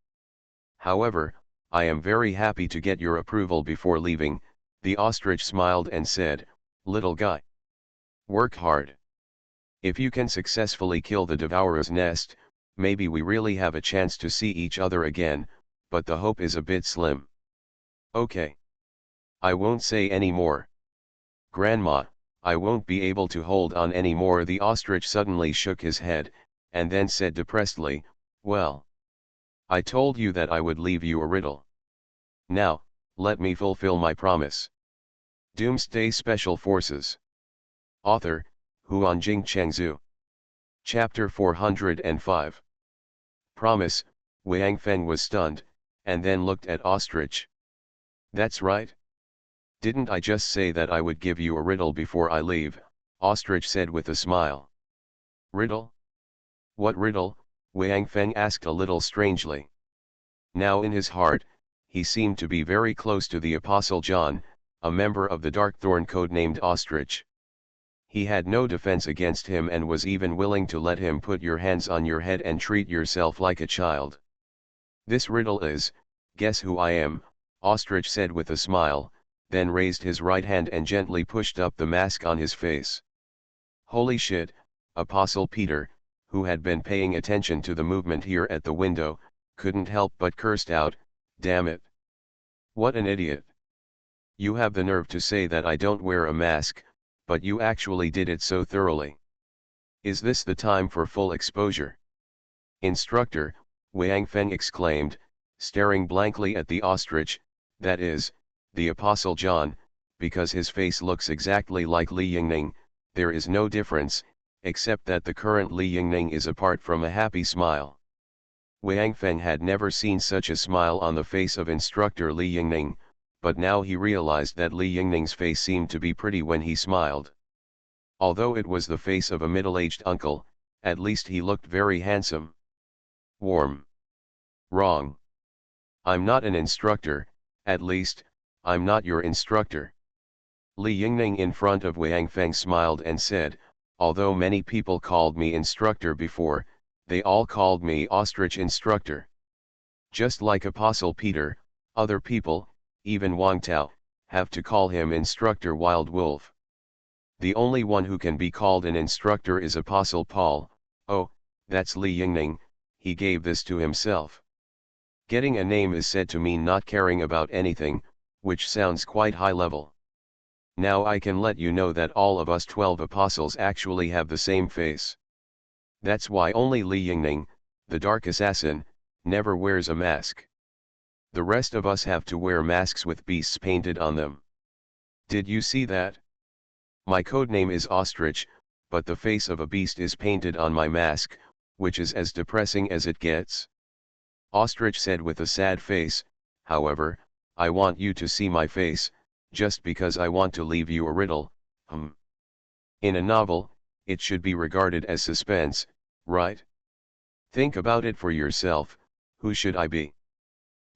However, I am very happy to get your approval before leaving." The ostrich smiled and said, "Little guy. Work hard. If you can successfully kill the devourer's nest, maybe we really have a chance to see each other again, but the hope is a bit slim." "Okay. I won't say any more. Grandma, I won't be able to hold on any more." The ostrich suddenly shook his head, and then said depressedly, "Well. I told you that I would leave you a riddle. Now, let me fulfill my promise." Doomsday Special Forces. Author, Huanjing Chengzhu. Chapter 405. Promise. Wang Feng was stunned, and then looked at Ostrich. "That's right. Didn't I just say that I would give you a riddle before I leave?" Ostrich said with a smile. "Riddle? What riddle?" Wang Feng asked a little strangely. Now in his heart, he seemed to be very close to the Apostle John, a member of the Darkthorn Code named Ostrich. He had no defense against him and was even willing to let him put your hands on your head and treat yourself like a child. "This riddle is, guess who I am," Ostrich said with a smile, then raised his right hand and gently pushed up the mask on his face. Holy shit, Apostle Peter, who had been paying attention to the movement here at the window, couldn't help but cursed out, "Damn it. What an idiot. You have the nerve to say that I don't wear a mask, but you actually did it so thoroughly. Is this the time for full exposure?" "Instructor," Wang Feng exclaimed, staring blankly at the ostrich, that is, the Apostle John, because his face looks exactly like Li Yingning, there is no difference, except that the current Li Yingning is apart from a happy smile. Wang Feng had never seen such a smile on the face of instructor Li Yingning, but now he realized that Li Yingning's face seemed to be pretty when he smiled. Although it was the face of a middle-aged uncle, at least he looked very handsome. Warm. Wrong. I'm not an instructor, at least, I'm not your instructor. Li Yingning in front of Wang Feng smiled and said, although many people called me instructor before, they all called me ostrich instructor. Just like Apostle Peter, other people, even Wang Tao, have to call him instructor Wild Wolf. The only one who can be called an instructor is Apostle Paul. Oh, that's Li Yingning, he gave this to himself. Getting a name is said to mean not caring about anything, which sounds quite high level. Now I can let you know that all of us 12 apostles actually have the same face. That's why only Li Yingning, the dark assassin, never wears a mask. The rest of us have to wear masks with beasts painted on them. Did you see that? My codename is Ostrich, but the face of a beast is painted on my mask, which is as depressing as it gets. Ostrich said with a sad face, however, I want you to see my face, just because I want to leave you a riddle. In a novel, it should be regarded as suspense, right? Think about it for yourself, who should I be?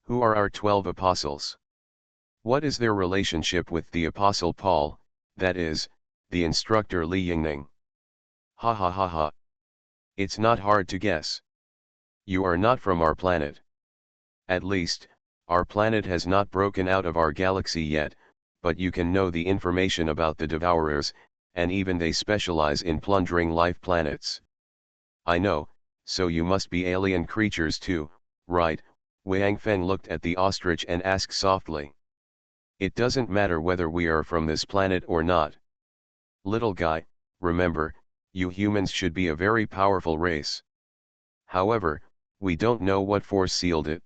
Who are our 12 apostles? What is their relationship with the Apostle Paul, that is, the instructor Li Yingning? Ha ha ha ha. It's not hard to guess. You are not from our planet. At least, our planet has not broken out of our galaxy yet, but you can know the information about the Devourers, and even they specialize in plundering life planets. I know, so you must be alien creatures too, right? Wang Feng looked at the ostrich and asked softly. It doesn't matter whether we are from this planet or not. Little guy, remember, you humans should be a very powerful race. However, we don't know what force sealed it.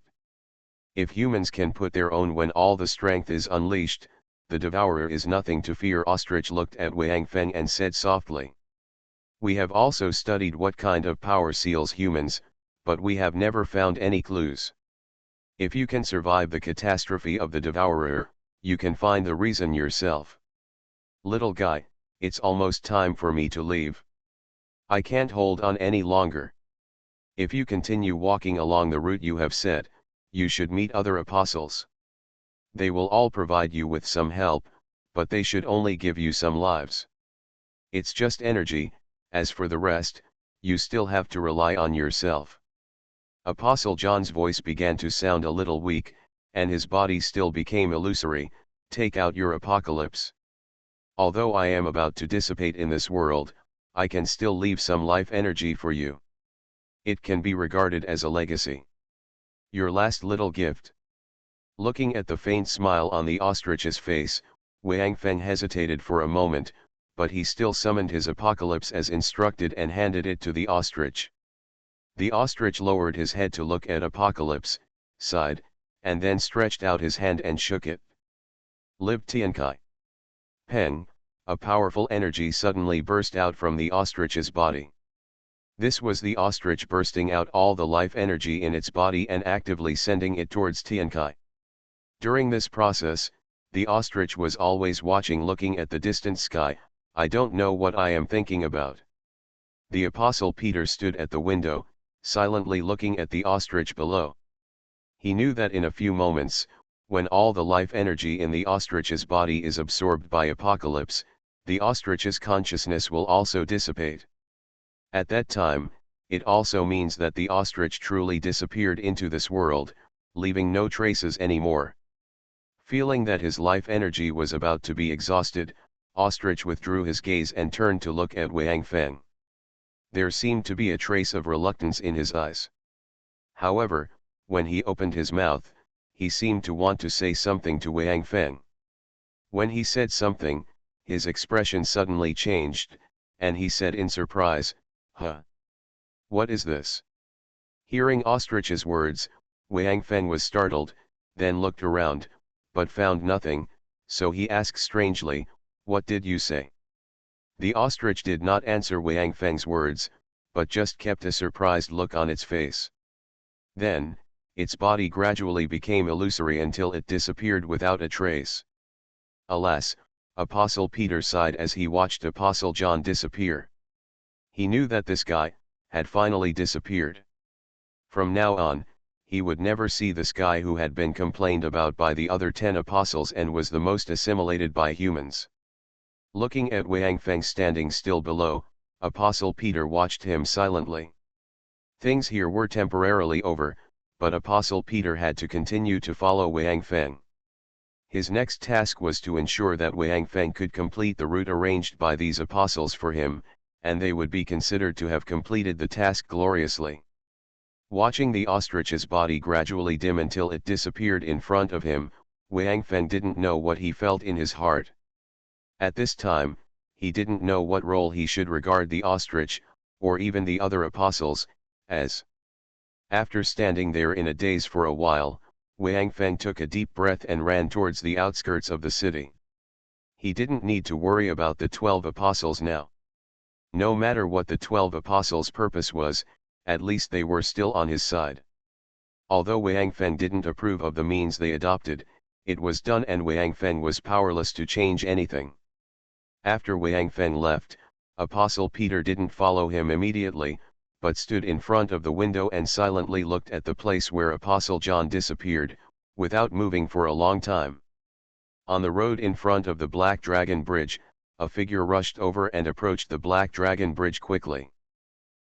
If humans can put their own when all the strength is unleashed, the devourer is nothing to fear. Ostrich looked at Wang Feng and said softly. We have also studied what kind of power seals humans, but we have never found any clues. If you can survive the catastrophe of the devourer, you can find the reason yourself. Little guy, it's almost time for me to leave. I can't hold on any longer. If you continue walking along the route you have set, you should meet other apostles. They will all provide you with some help, but they should only give you some lives. It's just energy, as for the rest, you still have to rely on yourself. Apostle John's voice began to sound a little weak, and his body still became illusory. Take out your apocalypse. Although I am about to dissipate in this world, I can still leave some life energy for you. It can be regarded as a legacy. Your last little gift. Looking at the faint smile on the ostrich's face, Wang Feng hesitated for a moment, but he still summoned his apocalypse as instructed and handed it to the ostrich. The ostrich lowered his head to look at Apocalypse, sighed, and then stretched out his hand and shook it. Live Tiankai. Peng, a powerful energy suddenly burst out from the ostrich's body. This was the ostrich bursting out all the life energy in its body and actively sending it towards Tiankai. During this process, the ostrich was always looking at the distant sky. I don't know what I am thinking about. The Apostle Peter stood at the window, silently looking at the ostrich below. He knew that in a few moments, when all the life energy in the ostrich's body is absorbed by Apocalypse, the ostrich's consciousness will also dissipate. At that time, it also means that the ostrich truly disappeared into this world, leaving no traces anymore. Feeling that his life energy was about to be exhausted, Ostrich withdrew his gaze and turned to look at Wang Feng. There seemed to be a trace of reluctance in his eyes. However, when he opened his mouth, he seemed to want to say something to Wang Feng. When he said something, his expression suddenly changed, and he said in surprise, "Huh? What is this?" Hearing Ostrich's words, Wang Feng was startled, then looked around, but found nothing, so he asked strangely, "What did you say?" The ostrich did not answer Wang Feng's words, but just kept a surprised look on its face. Then, its body gradually became illusory until it disappeared without a trace. Alas, Apostle Peter sighed as he watched Apostle John disappear. He knew that this guy had finally disappeared. From now on, he would never see this guy who had been complained about by the other 10 apostles and was the most assimilated by humans. Looking at Wang Feng standing still below, Apostle Peter watched him silently. Things here were temporarily over, but Apostle Peter had to continue to follow Wang Feng. His next task was to ensure that Wang Feng could complete the route arranged by these apostles for him, and they would be considered to have completed the task gloriously. Watching the ostrich's body gradually dim until it disappeared in front of him, Wang Feng didn't know what he felt in his heart. At this time, he didn't know what role he should regard the ostrich, or even the other apostles, as. After standing there in a daze for a while, Wang Feng took a deep breath and ran towards the outskirts of the city. He didn't need to worry about the 12 apostles now. No matter what the 12 apostles' purpose was, at least they were still on his side. Although Wang Feng didn't approve of the means they adopted, it was done and Wang Feng was powerless to change anything. After Wang Feng left, Apostle Peter didn't follow him immediately, but stood in front of the window and silently looked at the place where Apostle John disappeared, without moving for a long time. On the road in front of the Black Dragon Bridge, a figure rushed over and approached the Black Dragon Bridge quickly.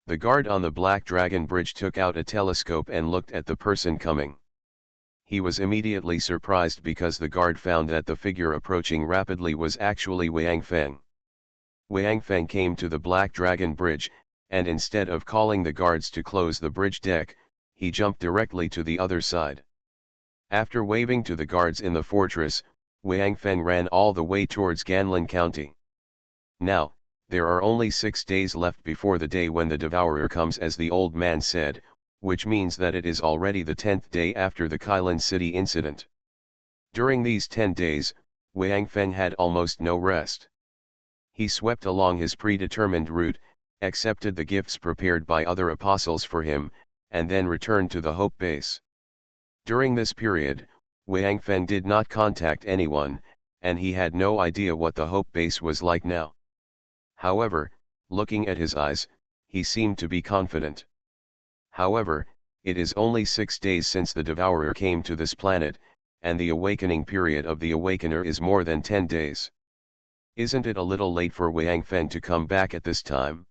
The guard on the Black Dragon Bridge took out a telescope and looked at the person coming. He was immediately surprised because the guard found that the figure approaching rapidly was actually Wang Feng. Wang Feng came to the Black Dragon Bridge, and instead of calling the guards to close the bridge deck, he jumped directly to the other side. After waving to the guards in the fortress, Wang Feng ran all the way towards Ganlin County. Now, there are only 6 days left before the day when the Devourer comes, as the old man said, which means that it is already the 10th day after the Kailan City incident. During these 10 days, Wang Feng had almost no rest. He swept along his predetermined route, accepted the gifts prepared by other apostles for him, and then returned to the Hope Base. During this period, Wang Feng did not contact anyone, and he had no idea what the Hope Base was like now. However, looking at his eyes, he seemed to be confident. However, it is only 6 days since the Devourer came to this planet, and the awakening period of the Awakener is more than 10 days. Isn't it a little late for Wang Feng to come back at this time?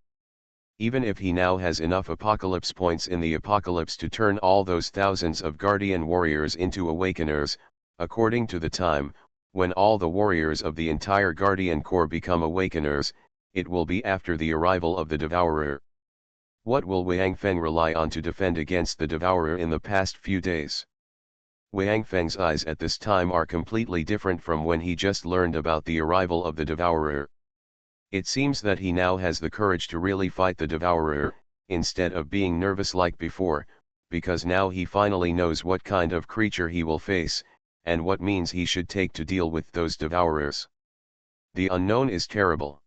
Even if he now has enough apocalypse points in the apocalypse to turn all those thousands of guardian warriors into awakeners, according to the time, when all the warriors of the entire guardian corps become awakeners, it will be after the arrival of the Devourer. What will Wang Feng rely on to defend against the Devourer in the past few days? Wang Feng's eyes at this time are completely different from when he just learned about the arrival of the Devourer. It seems that he now has the courage to really fight the Devourer, instead of being nervous like before, because now he finally knows what kind of creature he will face, and what means he should take to deal with those Devourers. The unknown is terrible.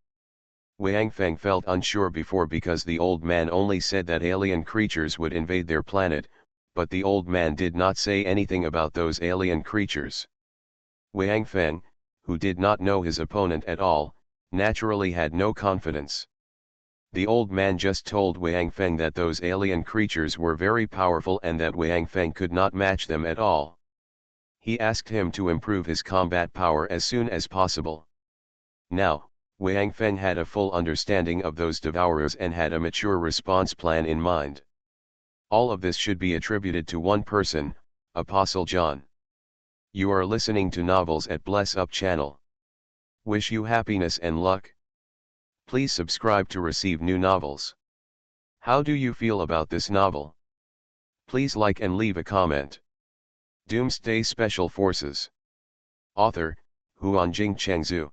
Wang Feng felt unsure before because the old man only said that alien creatures would invade their planet, but the old man did not say anything about those alien creatures. Wang Feng, who did not know his opponent at all, naturally had no confidence. The old man just told Wang Feng that those alien creatures were very powerful and that Wang Feng could not match them at all. He asked him to improve his combat power as soon as possible. Now, Wang Feng had a full understanding of those Devourers and had a mature response plan in mind. All of this should be attributed to one person, Apostle John. You are listening to Novels at Bless Up channel. Wish you happiness and luck. Please subscribe to receive new novels. How do you feel about this novel? Please like and leave a comment. Doomsday Special Forces. Author, Huanjing Chengzhu.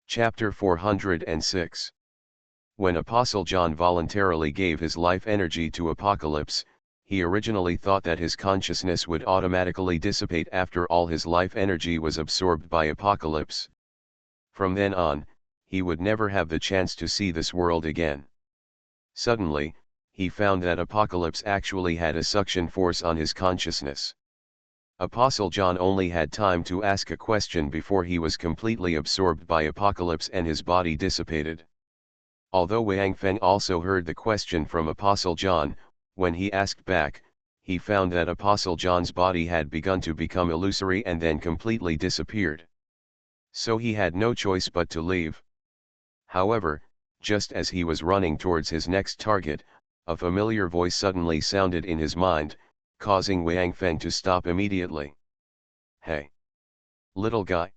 Chapter 406. When Apostle John voluntarily gave his life energy to Apocalypse, he originally thought that his consciousness would automatically dissipate after all his life energy was absorbed by Apocalypse. From then on, he would never have the chance to see this world again. Suddenly, he found that Apocalypse actually had a suction force on his consciousness. Apostle John only had time to ask a question before he was completely absorbed by Apocalypse and his body dissipated. Although Wang Feng also heard the question from Apostle John, when he asked back, he found that Apostle John's body had begun to become illusory and then completely disappeared. So he had no choice but to leave. However, just as he was running towards his next target, a familiar voice suddenly sounded in his mind, causing Wang Feng to stop immediately. "Hey! Little guy!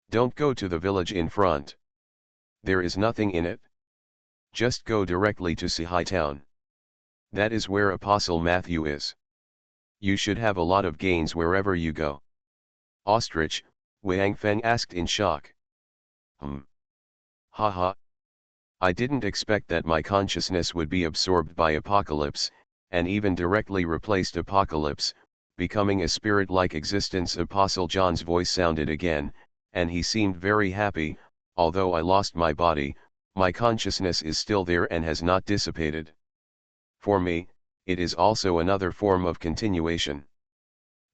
Don't go to the village in front. There is nothing in it. Just go directly to Sci-Fi town. That is where Apostle Matthew is. You should have a lot of gains wherever you go." "Ostrich?" Wang Feng asked in shock. Haha. I didn't expect that my consciousness would be absorbed by Apocalypse, and even directly replaced Apocalypse, becoming a spirit-like existence." Apostle John's voice sounded again, and he seemed very happy. "Although I lost my body, my consciousness is still there and has not dissipated. For me, it is also another form of continuation."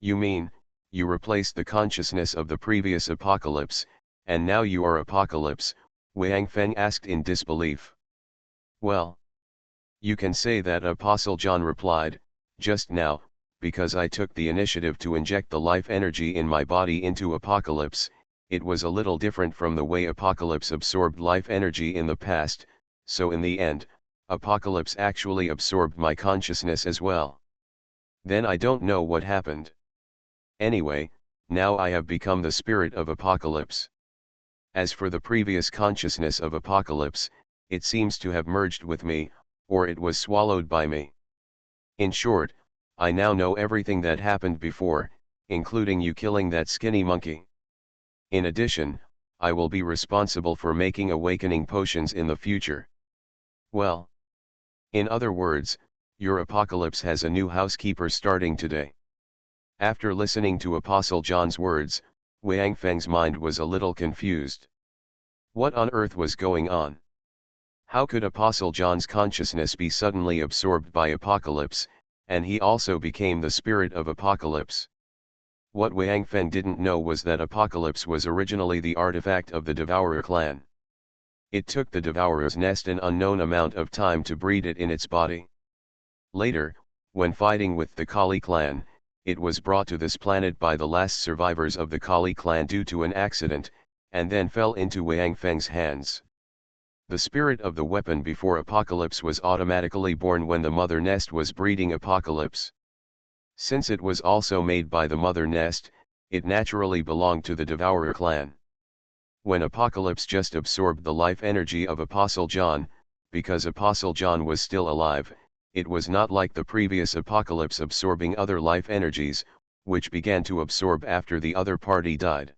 "You mean, you replaced the consciousness of the previous Apocalypse, and now you are Apocalypse?" Wang Feng asked in disbelief. "Well, you can say that," Apostle John replied, "just now, because I took the initiative to inject the life energy in my body into Apocalypse. It was a little different from the way Apocalypse absorbed life energy in the past, so in the end, Apocalypse actually absorbed my consciousness as well. Then I don't know what happened. Anyway, now I have become the spirit of Apocalypse. As for the previous consciousness of Apocalypse, it seems to have merged with me, or it was swallowed by me. In short, I now know everything that happened before, including you killing that skinny monkey. In addition, I will be responsible for making awakening potions in the future." "Well, in other words, your Apocalypse has a new housekeeper starting today." After listening to Apostle John's words, Wang Feng's mind was a little confused. What on earth was going on? How could Apostle John's consciousness be suddenly absorbed by Apocalypse, and he also became the spirit of Apocalypse? What Wang Feng didn't know was that Apocalypse was originally the artifact of the Devourer clan. It took the Devourer's nest an unknown amount of time to breed it in its body. Later, when fighting with the Kali clan, it was brought to this planet by the last survivors of the Kali clan due to an accident, and then fell into Wang Feng's hands. The spirit of the weapon before Apocalypse was automatically born when the mother nest was breeding Apocalypse. Since it was also made by the mother nest, it naturally belonged to the Devourer clan. When Apocalypse just absorbed the life energy of Apostle John, because Apostle John was still alive, it was not like the previous Apocalypse absorbing other life energies, which began to absorb after the other party died.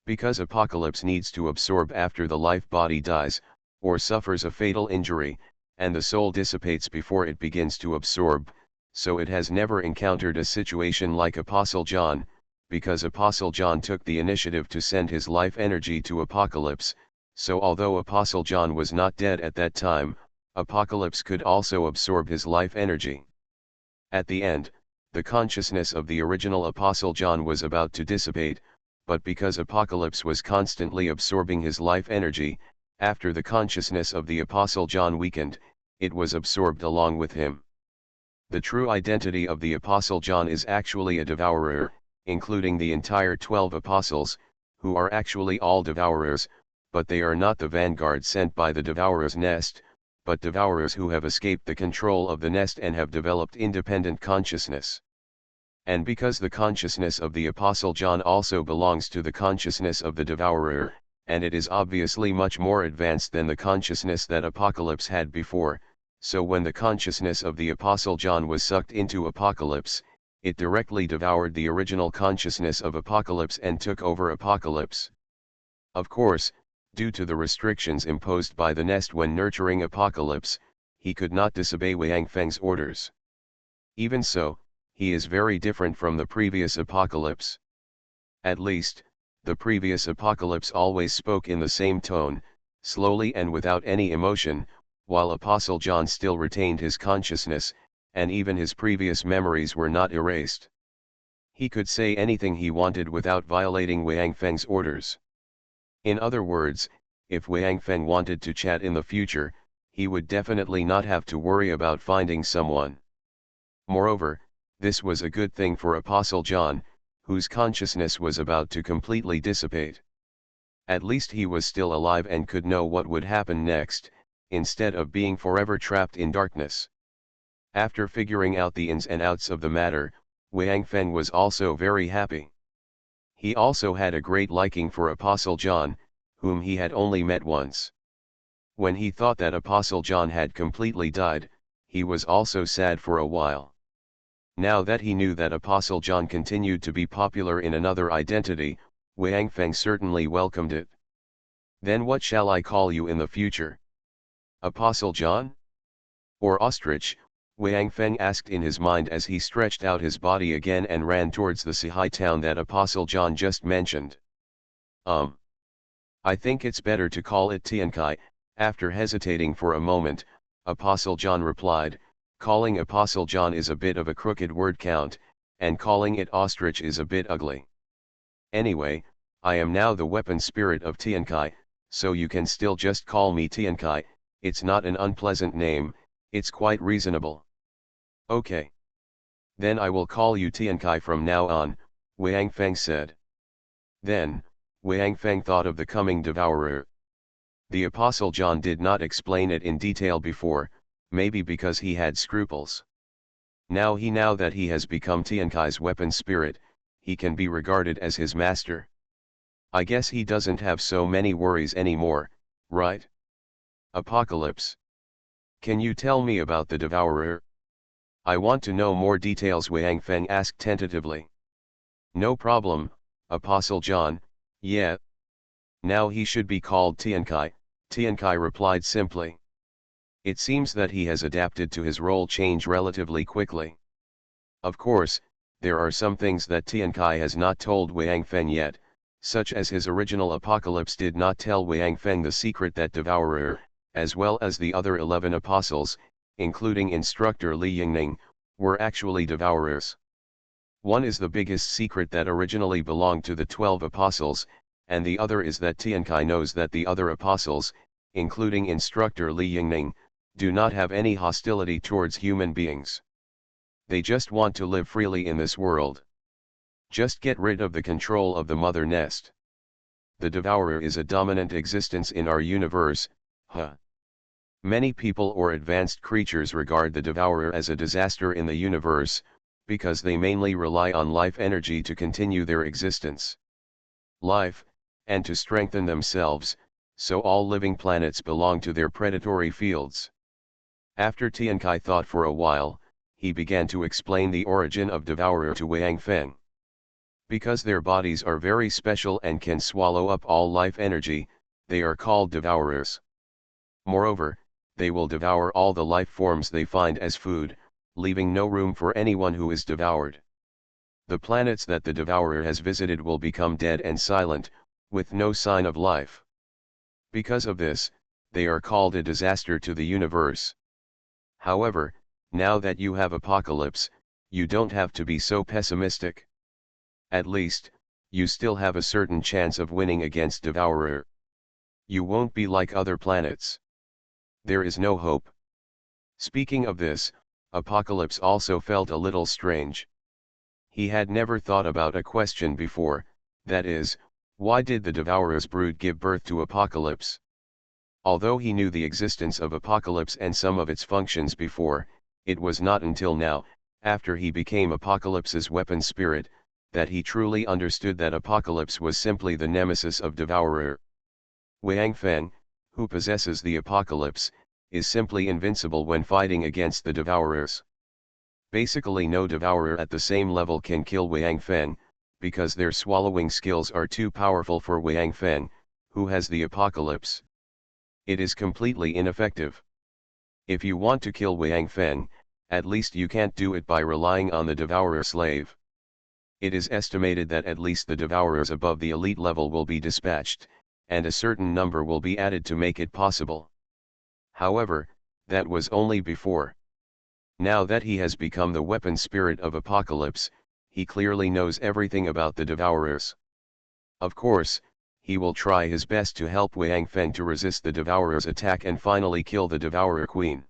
Because Apocalypse needs to absorb after the life body dies, or suffers a fatal injury, and the soul dissipates before it begins to absorb, so it has never encountered a situation like Apostle John, because Apostle John took the initiative to send his life energy to Apocalypse, so although Apostle John was not dead at that time, Apocalypse could also absorb his life energy. At the end, the consciousness of the original Apostle John was about to dissipate, but because Apocalypse was constantly absorbing his life energy, after the consciousness of the Apostle John weakened, it was absorbed along with him. The true identity of the Apostle John is actually a devourer, including the entire 12 apostles, who are actually all devourers, but they are not the vanguard sent by the devourer's nest, but devourers who have escaped the control of the nest and have developed independent consciousness. And because the consciousness of the Apostle John also belongs to the consciousness of the devourer, and it is obviously much more advanced than the consciousness that Apocalypse had before, so when the consciousness of the Apostle John was sucked into Apocalypse, it directly devoured the original consciousness of Apocalypse and took over Apocalypse. Of course, due to the restrictions imposed by the nest when nurturing Apocalypse, he could not disobey Wang Feng's orders. Even so, he is very different from the previous Apocalypse. At least, the previous Apocalypse always spoke in the same tone, slowly and without any emotion, while Apostle John still retained his consciousness, and even his previous memories were not erased. He could say anything he wanted without violating Wang Feng's orders. In other words, if Wang Feng wanted to chat in the future, he would definitely not have to worry about finding someone. Moreover, this was a good thing for Apostle John, whose consciousness was about to completely dissipate. At least he was still alive and could know what would happen next, instead of being forever trapped in darkness. After figuring out the ins and outs of the matter, Wang Feng was also very happy. He also had a great liking for Apostle John, whom he had only met once. When he thought that Apostle John had completely died, he was also sad for a while. Now that he knew that Apostle John continued to be popular in another identity, Wang Feng certainly welcomed it. Then what shall I call you in the future? Apostle John? Or Ostrich? Wang Feng asked in his mind as he stretched out his body again and ran towards the Sci-Fi town that Apostle John just mentioned. I think it's better to call it Tiankai. After hesitating for a moment, Apostle John replied, calling Apostle John is a bit of a crooked word count, and calling it ostrich is a bit ugly. Anyway, I am now the weapon spirit of Tiankai, so you can still just call me Tiankai. It's not an unpleasant name, it's quite reasonable. Okay. Then I will call you Tiankai from now on, Wang Feng said. Then, Wang Feng thought of the coming devourer. The Apostle John did not explain it in detail before, maybe because he had scruples. Now that he has become Tiankai's weapon spirit, he can be regarded as his master. I guess he doesn't have so many worries anymore, right? Apocalypse. Can you tell me about the devourer? I want to know more details, Wang Feng asked tentatively. No problem, Apostle John. Yeah. Now he should be called Tiankai, Tiankai replied simply. It seems that he has adapted to his role change relatively quickly. Of course, there are some things that Tiankai has not told Wang Feng yet, such as his original Apocalypse did not tell Wang Feng the secret that Devourer, as well as the other 11 apostles, including instructor Li Yingning, were actually devourers. One is the biggest secret that originally belonged to the 12 apostles, and the other is that Tiankai knows that the other apostles, including instructor Li Yingning, do not have any hostility towards human beings. They just want to live freely in this world. Just get rid of the control of the mother nest. The devourer is a dominant existence in our universe, Many people or advanced creatures regard the devourer as a disaster in the universe, because they mainly rely on life energy to continue their existence. Life, and to strengthen themselves, so all living planets belong to their predatory fields. After Tiankai thought for a while, he began to explain the origin of devourer to Wang Feng. Because their bodies are very special and can swallow up all life energy, they are called devourers. Moreover, they will devour all the life forms they find as food, leaving no room for anyone who is devoured. The planets that the devourer has visited will become dead and silent, with no sign of life. Because of this, they are called a disaster to the universe. However, now that you have Apocalypse, you don't have to be so pessimistic. At least, you still have a certain chance of winning against Devourer. You won't be like other planets. There is no hope. Speaking of this, Apocalypse also felt a little strange. He had never thought about a question before, that is, why did the Devourer's brood give birth to Apocalypse? Although he knew the existence of Apocalypse and some of its functions before, it was not until now, after he became Apocalypse's weapon spirit, that he truly understood that Apocalypse was simply the nemesis of Devourer. Wang Feng, who possesses the Apocalypse, is simply invincible when fighting against the Devourers. Basically no Devourer at the same level can kill Wang Feng, because their swallowing skills are too powerful for Wang Feng, who has the Apocalypse. It is completely ineffective. If you want to kill Wang Feng, at least you can't do it by relying on the Devourer slave. It is estimated that at least the Devourers above the elite level will be dispatched, and a certain number will be added to make it possible. However, that was only before. Now that he has become the weapon spirit of Apocalypse, he clearly knows everything about the Devourers. Of course, he will try his best to help Wang Feng to resist the Devourer's attack and finally kill the Devourer Queen.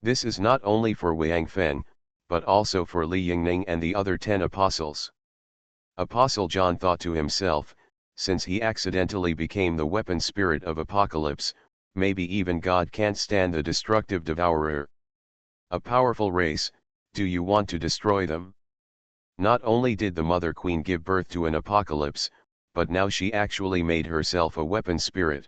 This is not only for Wang Feng, but also for Li Yingning and the other 10 apostles. Apostle John thought to himself, since he accidentally became the weapon spirit of Apocalypse, maybe even God can't stand the destructive Devourer. A powerful race, do you want to destroy them? Not only did the Mother Queen give birth to an Apocalypse, but now she actually made herself a weapon spirit.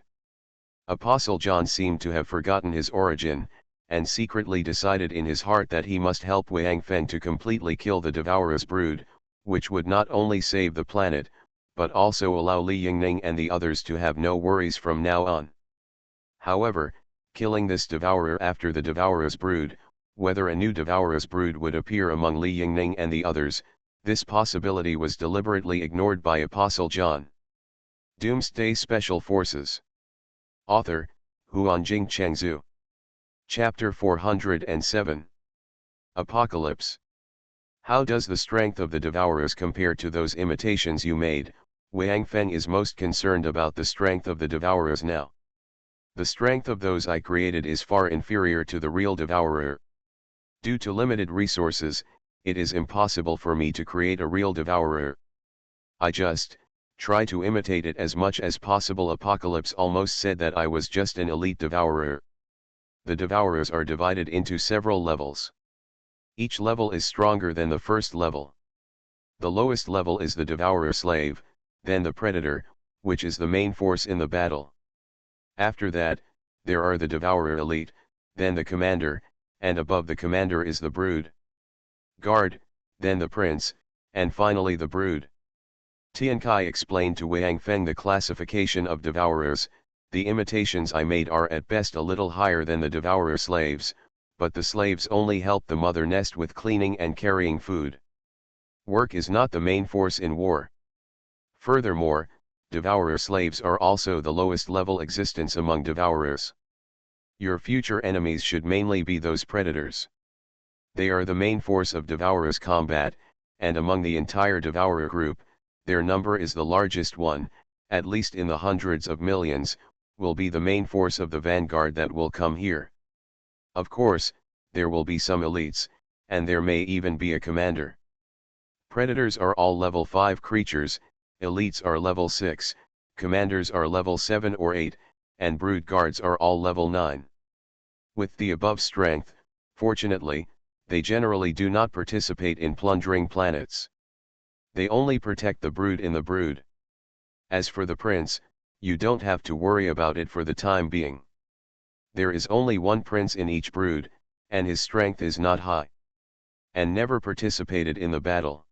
Apostle John seemed to have forgotten his origin, and secretly decided in his heart that he must help Wang Feng to completely kill the Devourer's brood, which would not only save the planet, but also allow Li Yingning and the others to have no worries from now on. However, killing this Devourer after the Devourer's brood, whether a new Devourer's brood would appear among Li Yingning and the others, this possibility was deliberately ignored by Apostle John. Doomsday Special Forces. Author, Huanjing Chengzhu. Chapter 407. Apocalypse. How does the strength of the Devourers compare to those imitations you made? Wang Feng is most concerned about the strength of the Devourers now. The strength of those I created is far inferior to the real Devourer. Due to limited resources, it is impossible for me to create a real Devourer. I just try to imitate it as much as possible. Apocalypse almost said that I was just an elite Devourer. The Devourers are divided into several levels. Each level is stronger than the first level. The lowest level is the Devourer slave, then the Predator, which is the main force in the battle. After that, there are the Devourer elite, then the Commander, and above the Commander is the Brood Guard, then the Prince, and finally the Brood. Tiankai explained to Wang Feng the classification of Devourers. The imitations I made are at best a little higher than the Devourer slaves, but the slaves only help the mother nest with cleaning and carrying food. Work is not the main force in war. Furthermore, Devourer slaves are also the lowest level existence among Devourers. Your future enemies should mainly be those Predators. They are the main force of Devourers combat, and among the entire Devourer group, their number is the largest one, at least in the hundreds of millions, will be the main force of the vanguard that will come here. Of course, there will be some elites, and there may even be a commander. Predators are all level 5 creatures, elites are level 6, commanders are level 7 or 8, and brood guards are all level 9. With the above strength, fortunately, they generally do not participate in plundering planets. They only protect the brood in the brood. As for the prince, you don't have to worry about it for the time being. There is only one prince in each brood, and his strength is not high, and never participated in the battle.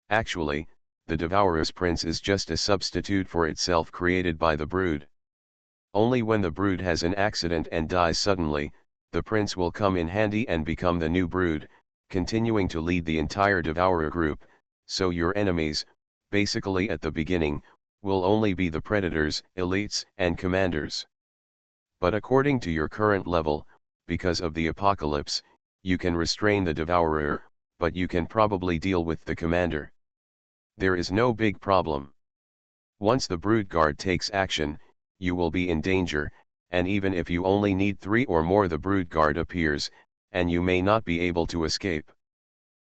Actually, the Devourer's prince is just a substitute for itself created by the brood. Only when the brood has an accident and dies suddenly, the prince will come in handy and become the new brood, continuing to lead the entire Devourer group, so your enemies, basically at the beginning, will only be the Predators, elites, and commanders. But according to your current level, because of the apocalypse, you can restrain the Devourer, but you can probably deal with the commander. There is no big problem. Once the brood guard takes action, you will be in danger, and even if you only need 3 or more, the brood guard appears, and you may not be able to escape.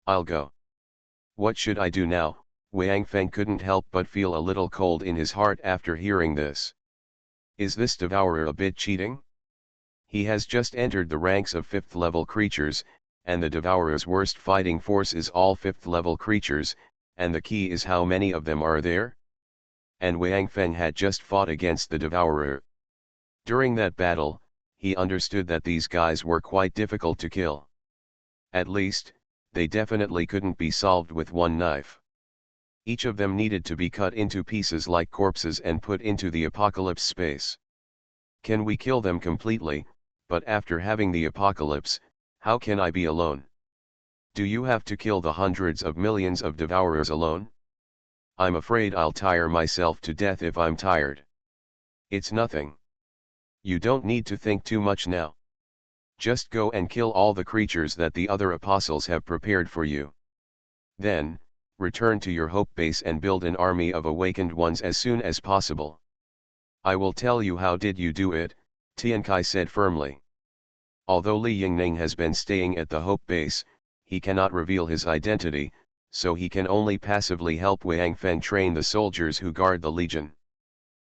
I'll go. What should I do now? Wang Feng couldn't help but feel a little cold in his heart after hearing this. Is this Devourer a bit cheating? He has just entered the ranks of 5th level creatures, and the Devourer's worst fighting force is all 5th level creatures, and the key is how many of them are there? And Wang Feng had just fought against the Devourer. During that battle, he understood that these guys were quite difficult to kill. At least, they definitely couldn't be solved with one knife. Each of them needed to be cut into pieces like corpses and put into the apocalypse space. Can we kill them completely? But after having the apocalypse, how can I be alone? Do you have to kill the hundreds of millions of Devourers alone? I'm afraid I'll tire myself to death if I'm tired. It's nothing. You don't need to think too much now. Just go and kill all the creatures that the other apostles have prepared for you. Then, return to your hope base and build an army of awakened ones as soon as possible. I will tell you how did you do it, Tian Kai said firmly. Although Li Yingning has been staying at the hope base, he cannot reveal his identity, so he can only passively help Wang Feng train the soldiers who guard the legion.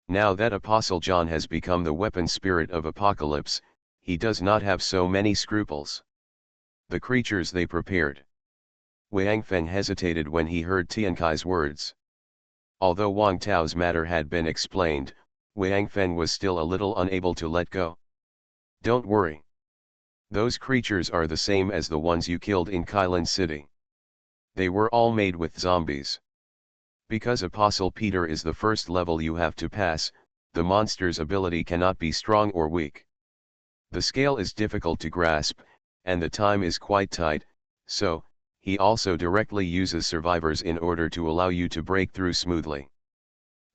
Now that Apostle John has become the weapon spirit of apocalypse, he does not have so many scruples. The creatures they prepared. Wang Feng hesitated when he heard Tian Kai's words. Although Wang Tao's matter had been explained, Wang Feng was still a little unable to let go. Don't worry. Those creatures are the same as the ones you killed in Kailan City. They were all made with zombies. Because Apostle Peter is the first level you have to pass, the monster's ability cannot be strong or weak. The scale is difficult to grasp, and the time is quite tight, so, he also directly uses survivors in order to allow you to break through smoothly.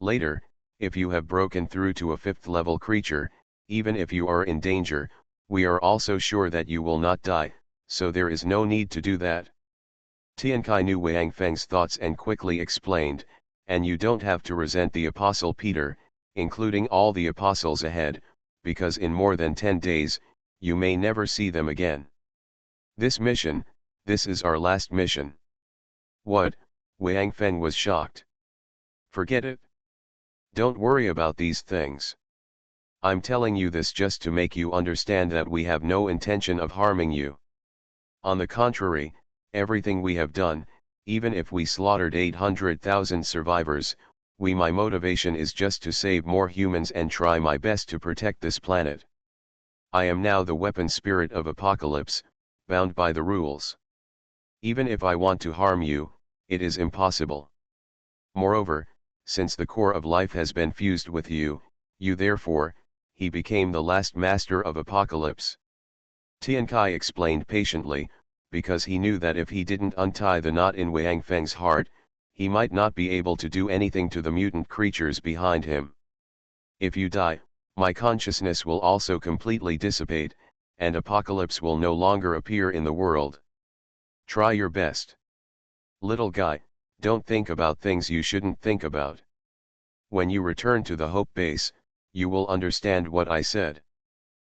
Later, if you have broken through to a 5th level creature, even if you are in danger, we are also sure that you will not die, so there is no need to do that. Tian Kai knew Wang Feng's thoughts and quickly explained, and you don't have to resent the Apostle Peter, including all the apostles ahead, because in more than 10 days, you may never see them again. This is our last mission. What? Wang Feng was shocked. Forget it. Don't worry about these things. I'm telling you this just to make you understand that we have no intention of harming you. On the contrary, everything we have done, even if we slaughtered 800,000 survivors, my motivation is just to save more humans and try my best to protect this planet. I am now the weapon spirit of apocalypse, bound by the rules. Even if I want to harm you, it is impossible. Moreover, since the core of life has been fused with you therefore, he became the last master of apocalypse. Tian Kai explained patiently, because he knew that if he didn't untie the knot in Wang Feng's heart, he might not be able to do anything to the mutant creatures behind him. If you die, my consciousness will also completely dissipate, and apocalypse will no longer appear in the world. Try your best. Little guy, don't think about things you shouldn't think about. When you return to the Hope Base, you will understand what I said.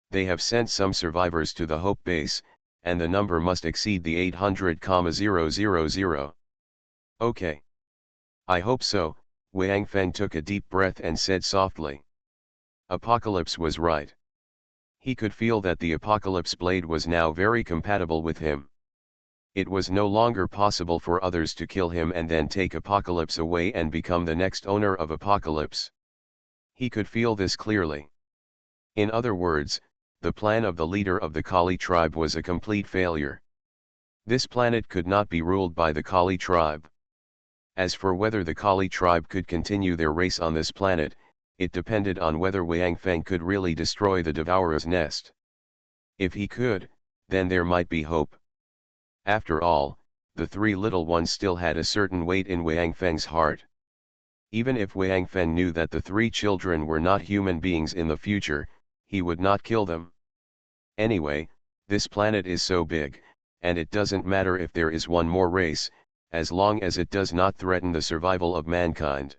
They have sent some survivors to the Hope Base, and the number must exceed the 800,000. Okay. I hope so, Wang Feng took a deep breath and said softly. Apocalypse was right. He could feel that the Apocalypse blade was now very compatible with him. It was no longer possible for others to kill him and then take Apocalypse away and become the next owner of Apocalypse. He could feel this clearly. In other words, the plan of the leader of the Kali tribe was a complete failure. This planet could not be ruled by the Kali tribe. As for whether the Kali tribe could continue their race on this planet, it depended on whether Wang Feng could really destroy the Devourer's nest. If he could, then there might be hope. After all, the 3 little ones still had a certain weight in Wang Feng's heart. Even if Wang Feng knew that the 3 children were not human beings in the future, he would not kill them. Anyway, this planet is so big, and it doesn't matter if there is one more race, as long as it does not threaten the survival of mankind.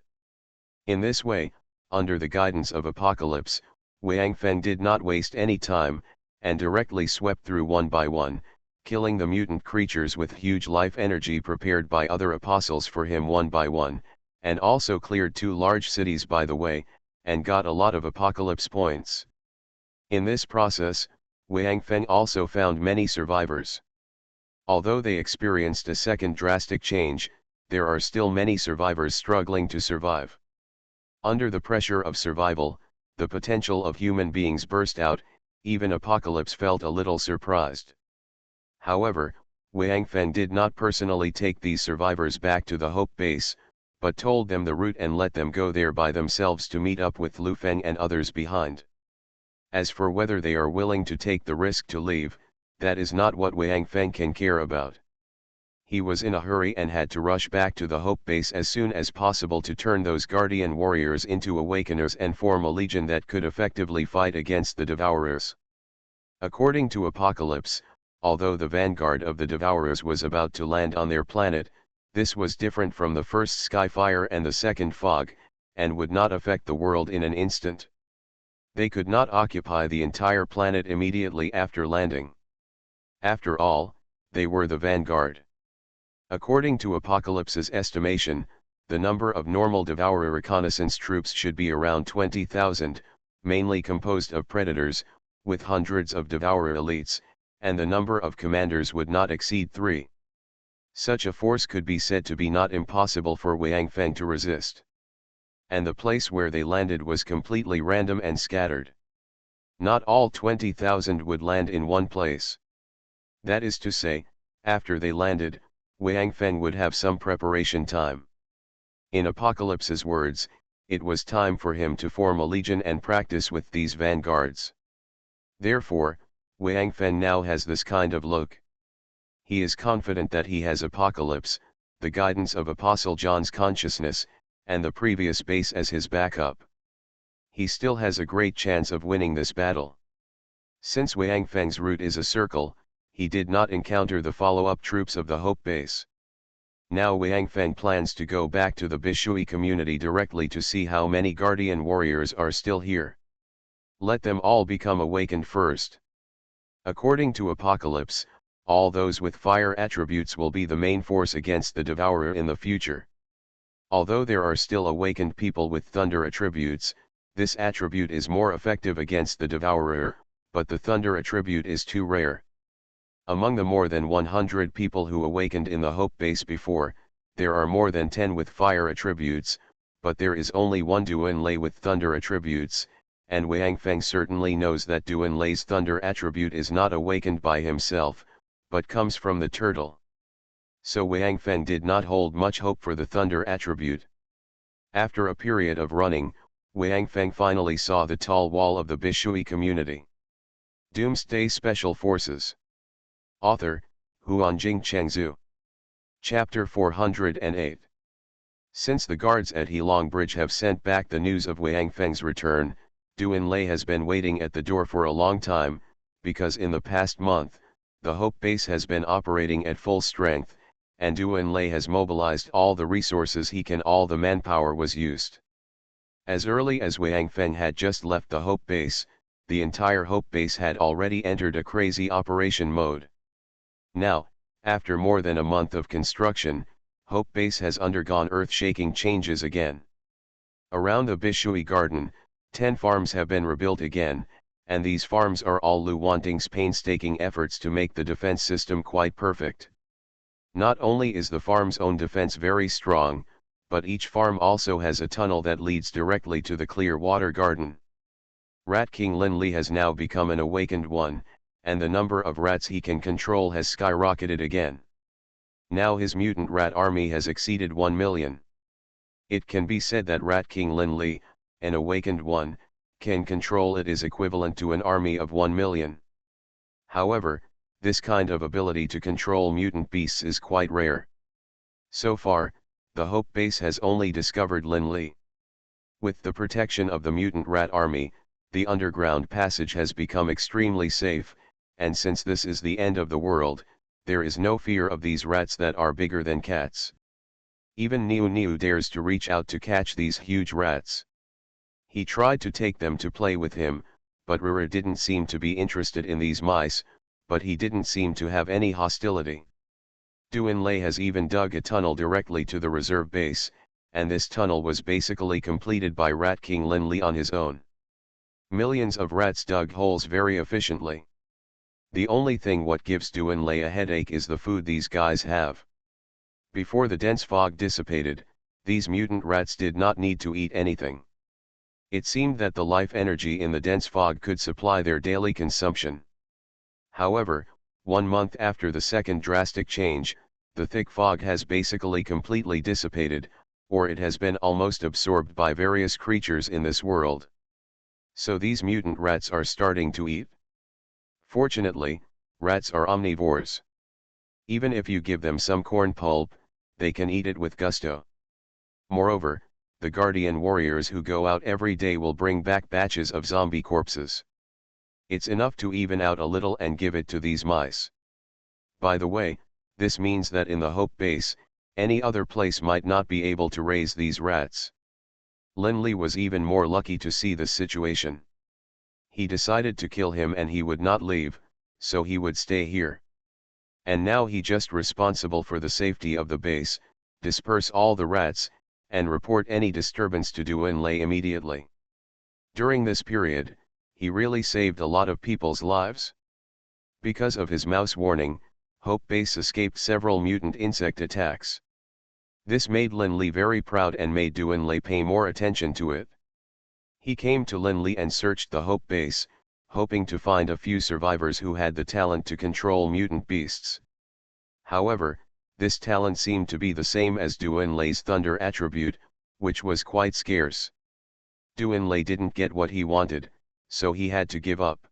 In this way, under the guidance of Apocalypse, Wang Feng did not waste any time, and directly swept through one by one, killing the mutant creatures with huge life energy prepared by other apostles for him one by one, and also cleared 2 large cities by the way, and got a lot of Apocalypse points. In this process, Wang Feng also found many survivors. Although they experienced a second drastic change, there are still many survivors struggling to survive. Under the pressure of survival, the potential of human beings burst out, even Apocalypse felt a little surprised. However, Wang Feng did not personally take these survivors back to the Hope Base, but told them the route and let them go there by themselves to meet up with Lu Feng and others behind. As for whether they are willing to take the risk to leave, that is not what Wang Feng can care about. He was in a hurry and had to rush back to the Hope Base as soon as possible to turn those Guardian warriors into Awakeners and form a legion that could effectively fight against the Devourers. According to Apocalypse, although the vanguard of the Devourers was about to land on their planet, this was different from the first Skyfire and the second Fog, and would not affect the world in an instant. They could not occupy the entire planet immediately after landing. After all, they were the vanguard. According to Apocalypse's estimation, the number of normal Devourer reconnaissance troops should be around 20,000, mainly composed of Predators, with hundreds of Devourer elites, and the number of commanders would not exceed 3. Such a force could be said to be not impossible for Wang Feng to resist. And the place where they landed was completely random and scattered. Not all 20,000 would land in one place. That is to say, after they landed, Wang Feng would have some preparation time. In Apocalypse's words, it was time for him to form a legion and practice with these vanguards. Therefore, Wang Feng now has this kind of look. He is confident that he has Apocalypse, the guidance of Apostle John's consciousness, and the previous base as his backup. He still has a great chance of winning this battle. Since Wang Feng's route is a circle, he did not encounter the follow-up troops of the Hope Base. Now Wang Feng plans to go back to the Bishui community directly to see how many Guardian warriors are still here. Let them all become awakened first. According to Apocalypse, all those with fire attributes will be the main force against the Devourer in the future. Although there are still awakened people with thunder attributes, this attribute is more effective against the Devourer, but the thunder attribute is too rare. Among the more than 100 people who awakened in the Hope Base before, there are more than 10 with fire attributes, but there is only one Duan Lei with thunder attributes, and Wang Feng certainly knows that Duan Lei's thunder attribute is not awakened by himself, but comes from the turtle. So Wang Feng did not hold much hope for the thunder attribute. After a period of running, Wang Feng finally saw the tall wall of the Bishui community. Doomsday Special Forces. Author, Huanjing Chengzhu. Chapter 408. Since the guards at Heilong Bridge have sent back the news of Wang Feng's return, Duan Lei has been waiting at the door for a long time, because in the past month, the Hope Base has been operating at full strength, and Duan Lei has mobilized all the resources he can. All the manpower was used. As early as Wang Feng had just left the Hope Base, the entire Hope Base had already entered a crazy operation mode. Now, after more than a month of construction, Hope Base has undergone earth-shaking changes again. Around the Bishui Garden, 10 farms have been rebuilt again, and these farms are all Lu Wanting's painstaking efforts to make the defense system quite perfect. Not only is the farm's own defense very strong, but each farm also has a tunnel that leads directly to the clear water garden. Rat King Lin Li has now become an awakened one, and the number of rats he can control has skyrocketed again. Now his mutant rat army has exceeded 1 million. It can be said that Rat King Lin Li, an awakened one, can control it is equivalent to an army of 1 million. However, this kind of ability to control mutant beasts is quite rare. So far, the Hope Base has only discovered Lin Li. With the protection of the mutant rat army, the underground passage has become extremely safe, and since this is the end of the world, there is no fear of these rats that are bigger than cats. Even Niu Niu dares to reach out to catch these huge rats. He tried to take them to play with him, but Rura didn't seem to be interested in these mice, but he didn't seem to have any hostility. Duan Lei has even dug a tunnel directly to the reserve base, and this tunnel was basically completed by Rat King Lin Li on his own. Millions of rats dug holes very efficiently. The only thing what gives Duan Lei a headache is the food these guys have. Before the dense fog dissipated, these mutant rats did not need to eat anything. It seemed that the life energy in the dense fog could supply their daily consumption. However, 1 month after the second drastic change, the thick fog has basically completely dissipated, or it has been almost absorbed by various creatures in this world. So these mutant rats are starting to eat. Fortunately, rats are omnivores. Even if you give them some corn pulp, they can eat it with gusto. Moreover, the guardian warriors who go out every day will bring back batches of zombie corpses. It's enough to even out a little and give it to these mice. By the way, this means that in the Hope Base, any other place might not be able to raise these rats. Linley was even more lucky to see this situation. He decided to kill him and he would not leave, so he would stay here. And now he just responsible for the safety of the base, disperse all the rats, and report any disturbance to Doomsday immediately. During this period, he really saved a lot of people's lives. Because of his mouse warning, Hope Base escaped several mutant insect attacks. This made Linley very proud and made Doomsday pay more attention to it. He came to Linley and searched the Hope Base, hoping to find a few survivors who had the talent to control mutant beasts. However, this talent seemed to be the same as Doomsday's thunder attribute, which was quite scarce. Doomsday didn't get what he wanted, so he had to give up.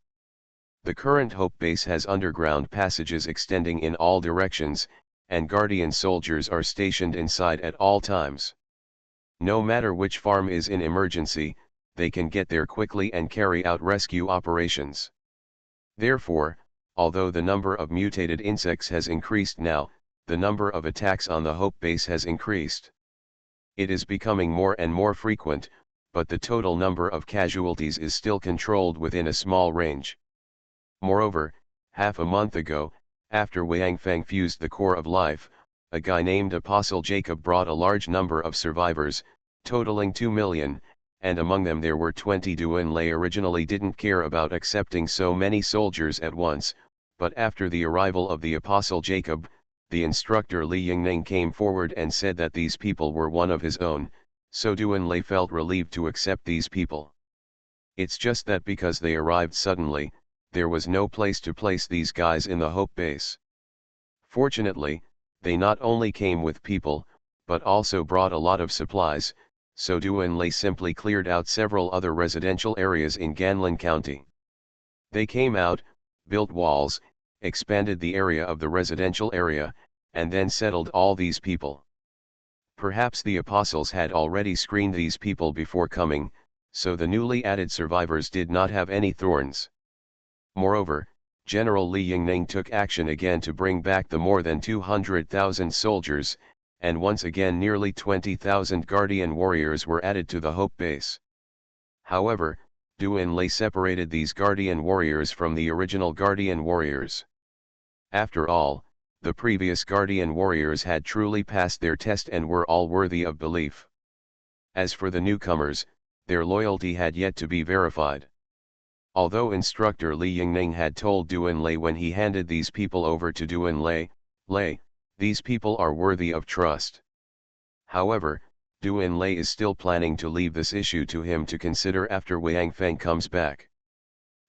The current Hope Base has underground passages extending in all directions, and guardian soldiers are stationed inside at all times. No matter which farm is in emergency, they can get there quickly and carry out rescue operations. Therefore, although the number of mutated insects has increased now, the number of attacks on the Hope Base has increased. It is becoming more and more frequent, but the total number of casualties is still controlled within a small range. Moreover, half a month ago, after Wang Feng fused the core of life, a guy named Apostle Jacob brought a large number of survivors, totaling 2 million, and among them there were 20. Doomsday originally didn't care about accepting so many soldiers at once, but after the arrival of the Apostle Jacob, the instructor Li Yingning came forward and said that these people were one of his own, so Doomsday felt relieved to accept these people. It's just that because they arrived suddenly, there was no place to place these guys in the Hope Base. Fortunately, they not only came with people, but also brought a lot of supplies, so Doomsday simply cleared out several other residential areas in Ganlin County. They came out, built walls, expanded the area of the residential area, and then settled all these people. Perhaps the apostles had already screened these people before coming, so the newly added survivors did not have any thorns. Moreover, General Li Yingning took action again to bring back the more than 200,000 soldiers, and once again nearly 20,000 guardian warriors were added to the Hope Base. However, Doomsday separated these guardian warriors from the original guardian warriors. After all, the previous guardian warriors had truly passed their test and were all worthy of belief. As for the newcomers, their loyalty had yet to be verified. Although instructor Li Yingning had told Doomsday when he handed these people over to Doomsday, these people are worthy of trust. However, Doomsday is still planning to leave this issue to him to consider after Wang Feng comes back.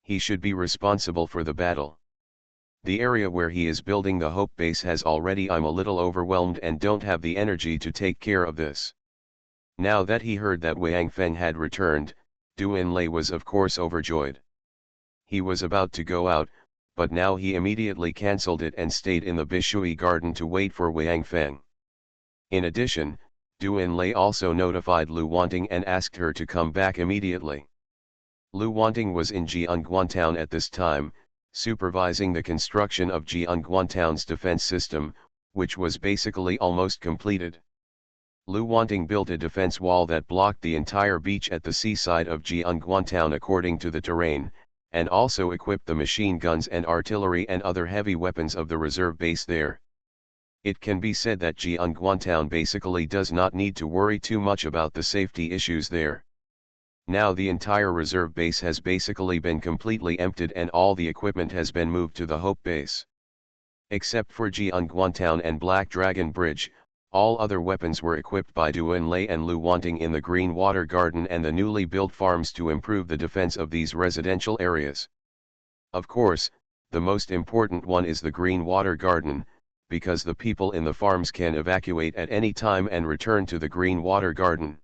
He should be responsible for the battle. The area where he is building the Hope Base has already. I'm a little overwhelmed and don't have the energy to take care of this. Now that he heard that Wang Feng had returned, Doomsday was of course overjoyed. He was about to go out, but now he immediately cancelled it and stayed in the Bishui garden to wait for Wang Feng. In addition, Doomsday also notified Lu Wanting and asked her to come back immediately. Lu Wanting was in Jianguan Town at this time, supervising the construction of Jianguan Town's defense system, which was basically almost completed. Lu Wanting built a defense wall that blocked the entire beach at the seaside of Jianguan Town according to the terrain, and also equipped the machine guns and artillery and other heavy weapons of the reserve base there. It can be said that Jianguan Town basically does not need to worry too much about the safety issues there. Now the entire reserve base has basically been completely emptied and all the equipment has been moved to the Hope Base. Except for Jianguan Town and Black Dragon Bridge, all other weapons were equipped by Doomsday and Lu Wanting in the Green Water Garden and the newly built farms to improve the defense of these residential areas. Of course, the most important one is the Green Water Garden, because the people in the farms can evacuate at any time and return to the Green Water Garden.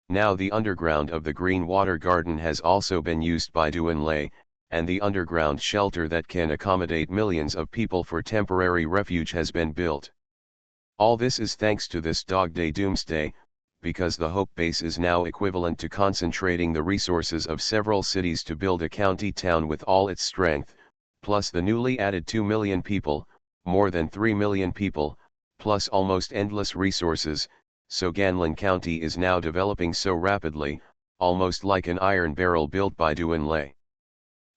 Now the underground of the Green Water Garden has also been used by Doomsday, and the underground shelter that can accommodate millions of people for temporary refuge has been built. All this is thanks to this Dog Day Doomsday, because the Hope Base is now equivalent to concentrating the resources of several cities to build a county town with all its strength, plus the newly added 2 million people, more than 3 million people, plus almost endless resources, so Ganlin County is now developing so rapidly, almost like an iron barrel built by Duan Lei.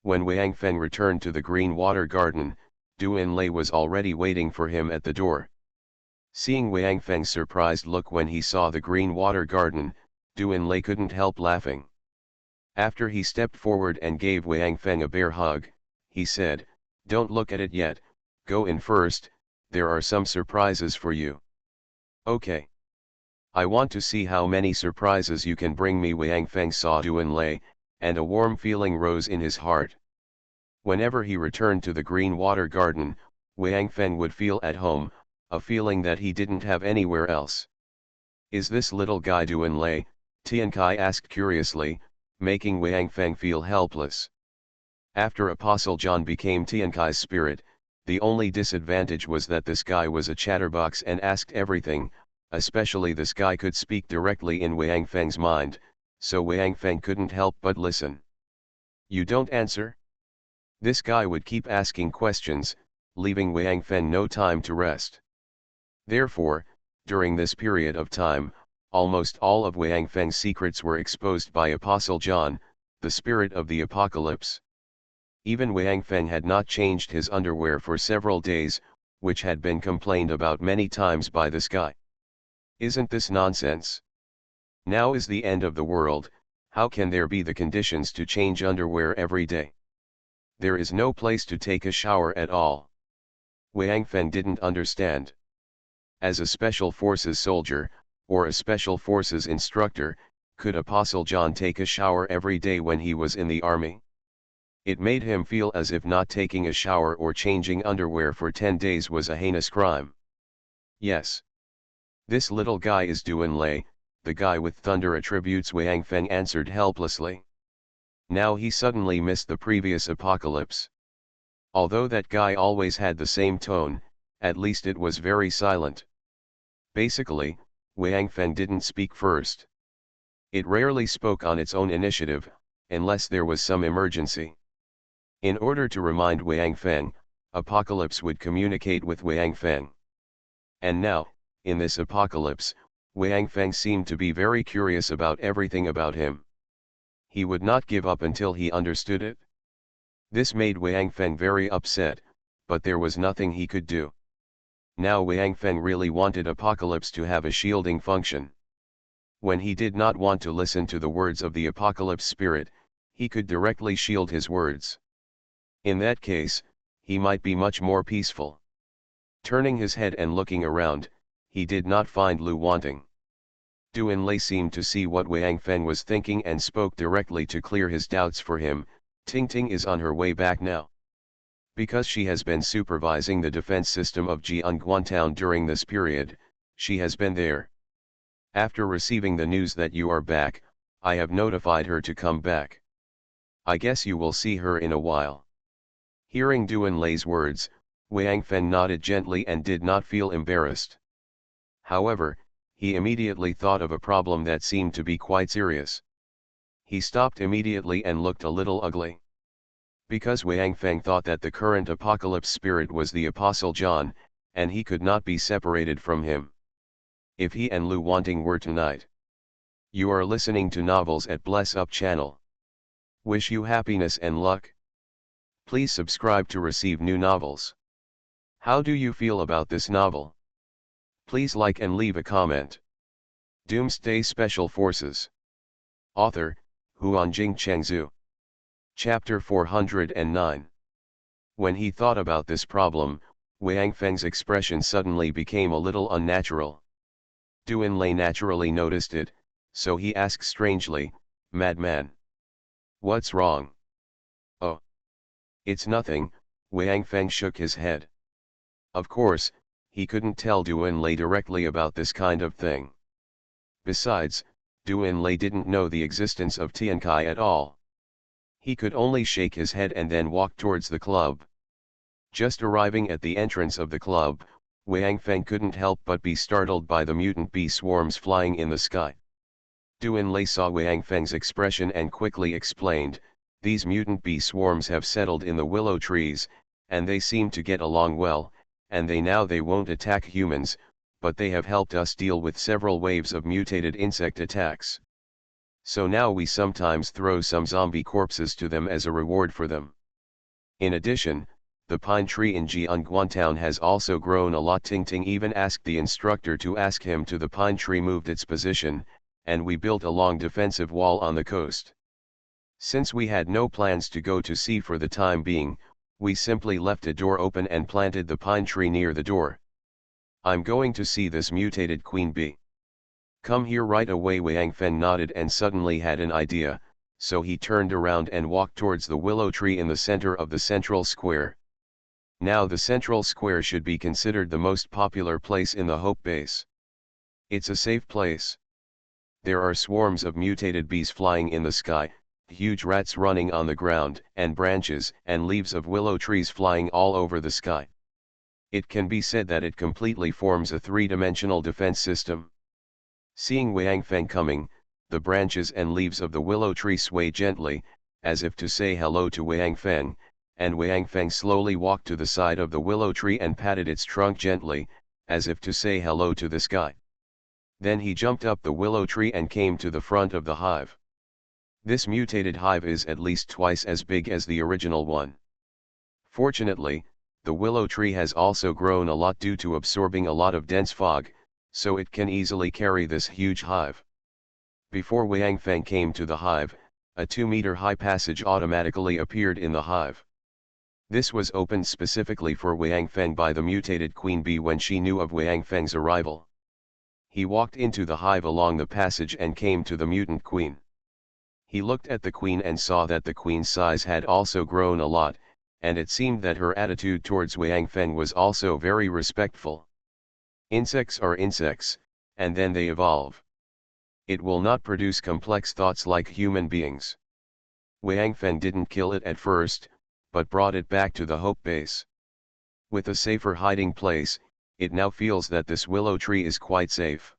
When Wang Feng returned to the Green Water Garden, Duan Lei was already waiting for him at the door. Seeing Wang Feng's surprised look when he saw the Green Water Garden, Duan Lei couldn't help laughing. After he stepped forward and gave Wang Feng a bear hug, he said, "Don't look at it yet, go in first, there are some surprises for you." "Okay. I want to see how many surprises you can bring me." Wang Feng saw Duan Lei, and a warm feeling rose in his heart. Whenever he returned to the Green Water Garden, Wang Feng would feel at home, a feeling that he didn't have anywhere else. "Is this little guy Duan Lei?" Tian Kai asked curiously, making Wang Feng feel helpless. After Apostle John became Tian Kai's spirit, the only disadvantage was that this guy was a chatterbox and asked everything, especially this guy could speak directly in Wang Feng's mind, so Wang Feng couldn't help but listen. "You don't answer?" This guy would keep asking questions, leaving Wang Feng no time to rest. Therefore, during this period of time, almost all of Wang Feng's secrets were exposed by Apostle John, the spirit of the apocalypse. Even Wang Feng had not changed his underwear for several days, which had been complained about many times by this guy. Isn't this nonsense? Now is the end of the world, how can there be the conditions to change underwear every day? There is no place to take a shower at all. Wang Feng didn't understand. As a Special Forces soldier, or a Special Forces instructor, could Apostle John take a shower every day when he was in the army? It made him feel as if not taking a shower or changing underwear for 10 days was a heinous crime. "Yes. This little guy is Duan Lei, the guy with thunder attributes," Wang Feng answered helplessly. Now he suddenly missed the previous apocalypse. Although that guy always had the same tone, at least it was very silent. Basically, Wang Feng didn't speak first. It rarely spoke on its own initiative, unless there was some emergency. In order to remind Wang Feng, Apocalypse would communicate with Wang Feng. And now, in this apocalypse, Wang Feng seemed to be very curious about everything about him. He would not give up until he understood it. This made Wang Feng very upset, but there was nothing he could do. Now Wang Feng really wanted Apocalypse to have a shielding function. When he did not want to listen to the words of the Apocalypse spirit, he could directly shield his words. In that case, he might be much more peaceful. Turning his head and looking around, he did not find Lu wanting. Duan Lei seemed to see what Wang Feng was thinking and spoke directly to clear his doubts for him. "Ting Ting is on her way back now. Because she has been supervising the defense system of Jianguan Town during this period, she has been there. After receiving the news that you are back, I have notified her to come back. I guess you will see her in a while." Hearing Duan Lei's words, Wang Feng nodded gently and did not feel embarrassed. However, he immediately thought of a problem that seemed to be quite serious. He stopped immediately and looked a little ugly. Because Wang Feng thought that the current apocalypse spirit was the Apostle John, and he could not be separated from him. If he and Lu Wanting were tonight. You are listening to Novels at Bless Up channel. Wish you happiness and luck. Please subscribe to receive new novels. How do you feel about this novel? Please like and leave a comment. Doomsday Special Forces. Author, Huanjing Chengzhu. Chapter 409. When he thought about this problem, Wang Feng's expression suddenly became a little unnatural. Duan Lei naturally noticed it, so he asked strangely, "Madman. What's wrong?" "Oh. It's nothing," Wang Feng shook his head. Of course, he couldn't tell Duan Lei directly about this kind of thing. Besides, Duan Lei didn't know the existence of Tian Kai at all. He could only shake his head and then walk towards the club. Just arriving at the entrance of the club, Wang Feng couldn't help but be startled by the mutant bee swarms flying in the sky. Duan Lei saw Wang Feng's expression and quickly explained, "These mutant bee swarms have settled in the willow trees, and they seem to get along well, and they won't attack humans, but they have helped us deal with several waves of mutated insect attacks. So now we sometimes throw some zombie corpses to them as a reward for them. In addition, the pine tree in Jianguan town has also grown a lot. Ting Ting even asked the instructor to ask him to the pine tree moved its position, and we built a long defensive wall on the coast. Since we had no plans to go to sea for the time being, we simply left a door open and planted the pine tree near the door. I'm going to see this mutated queen bee. Come here right away." Wang Feng nodded and suddenly had an idea, so he turned around and walked towards the willow tree in the center of the central square. Now the central square should be considered the most popular place in the Hope Base. It's a safe place. There are swarms of mutated bees flying in the sky, huge rats running on the ground, and branches and leaves of willow trees flying all over the sky. It can be said that it completely forms a three-dimensional defense system. Seeing Wang Feng coming, the branches and leaves of the willow tree sway gently, as if to say hello to Wang Feng, and Wang Feng slowly walked to the side of the willow tree and patted its trunk gently, as if to say hello to the sky. Then he jumped up the willow tree and came to the front of the hive. This mutated hive is at least twice as big as the original one. Fortunately, the willow tree has also grown a lot due to absorbing a lot of dense fog, so it can easily carry this huge hive. Before Wang Feng came to the hive, a 2-meter high passage automatically appeared in the hive. This was opened specifically for Wang Feng by the mutated queen bee when she knew of Wang Feng's arrival. He walked into the hive along the passage and came to the mutant queen. He looked at the queen and saw that the queen's size had also grown a lot, and it seemed that her attitude towards Wang Feng was also very respectful. Insects are insects, and then they evolve. It will not produce complex thoughts like human beings. Wang Feng didn't kill it at first, but brought it back to the Hope Base. With a safer hiding place, it now feels that this willow tree is quite safe.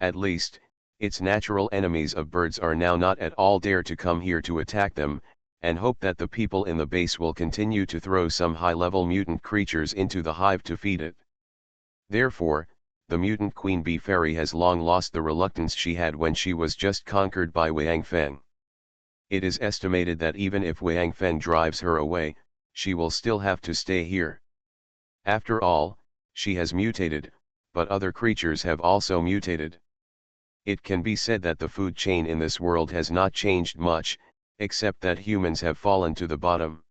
At least, its natural enemies of birds are now not at all dare to come here to attack them, and hope that the people in the base will continue to throw some high-level mutant creatures into the hive to feed it. Therefore, the mutant queen bee fairy has long lost the reluctance she had when she was just conquered by Wang Feng. It is estimated that even if Wang Feng drives her away, she will still have to stay here. After all, she has mutated, but other creatures have also mutated. It can be said that the food chain in this world has not changed much, except that humans have fallen to the bottom.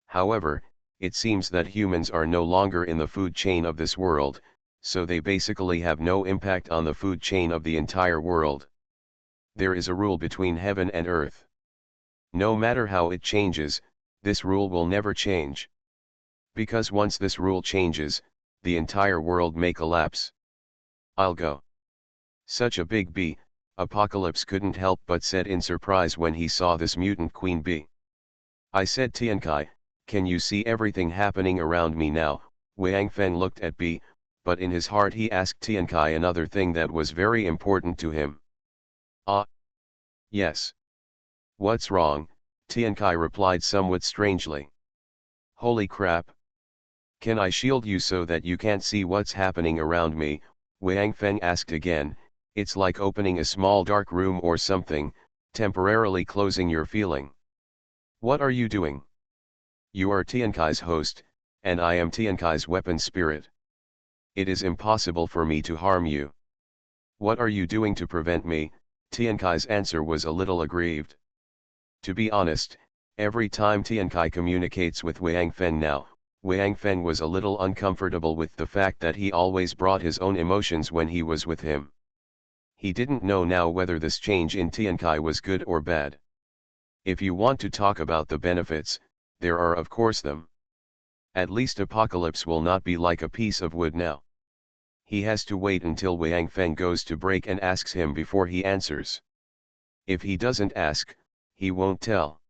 However, it seems that humans are no longer in the food chain of this world, so they basically have no impact on the food chain of the entire world. There is a rule between heaven and earth. No matter how it changes, this rule will never change. Because once this rule changes, the entire world may collapse. I'll go. Such a big bee, Apocalypse couldn't help but said in surprise when he saw this mutant queen bee. I said, Tiankai, can you see everything happening around me now? Wang Feng looked at bee, but in his heart he asked Tiankai another thing that was very important to him. Ah. Yes. What's wrong? Tiankai replied somewhat strangely. Holy crap. Can I shield you so that you can't see what's happening around me? Wang Feng asked again. It's like opening a small dark room or something, temporarily closing your feeling. What are you doing? You are Tiankai's host, and I am Tiankai's weapon spirit. It is impossible for me to harm you. What are you doing to prevent me? Tiankai's answer was a little aggrieved. To be honest, every time Tiankai communicates with Wang Feng now, Wang Feng was a little uncomfortable with the fact that he always brought his own emotions when he was with him. He didn't know now whether this change in Tiankai was good or bad. If you want to talk about the benefits, there are of course them. At least Apocalypse will not be like a piece of wood now. He has to wait until Wang Feng goes to break and asks him before he answers. If he doesn't ask, he won't tell.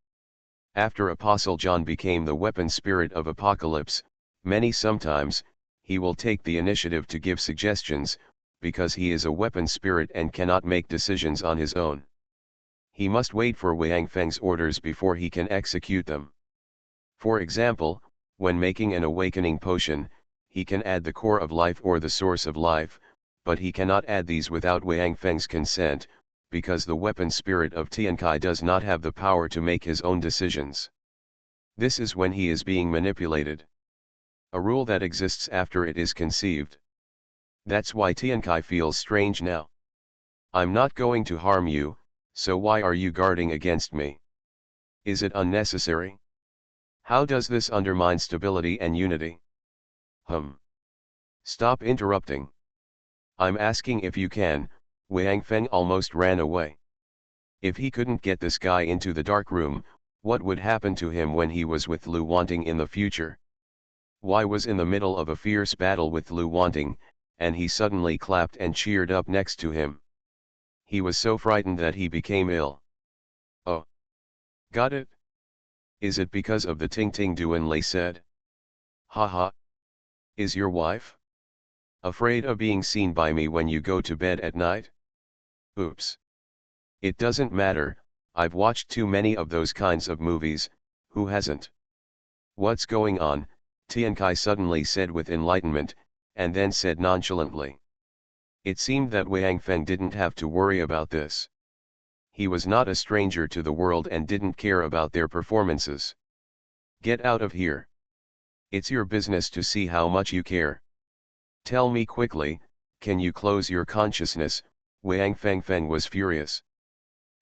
After Apostle John became the weapon spirit of apocalypse, sometimes, he will take the initiative to give suggestions, because he is a weapon spirit and cannot make decisions on his own. He must wait for Wang Feng's orders before he can execute them. For example, when making an awakening potion, he can add the core of life or the source of life, but he cannot add these without Wang Feng's consent, because the weapon spirit of Tiankai does not have the power to make his own decisions. This is when he is being manipulated. A rule that exists after it is conceived. That's why Tiankai feels strange now. I'm not going to harm you, so why are you guarding against me? Is it unnecessary? How does this undermine stability and unity? Stop interrupting. I'm asking if you can. Wang Feng almost ran away. If he couldn't get this guy into the dark room, what would happen to him when he was with Lu Wanting in the future? Why was in the middle of a fierce battle with Lu Wanting, and he suddenly clapped and cheered up next to him? He was so frightened that he became ill. Oh. Got it? Is it because of the Ting Ting Duan Lei said? Haha. Is your wife afraid of being seen by me when you go to bed at night? Oops. It doesn't matter, I've watched too many of those kinds of movies, who hasn't? What's going on? Tiankai suddenly said with enlightenment, and then said nonchalantly. It seemed that Wang Feng didn't have to worry about this. He was not a stranger to the world and didn't care about their performances. Get out of here. It's your business to see how much you care. Tell me quickly, can you close your consciousness? Wang Feng was furious.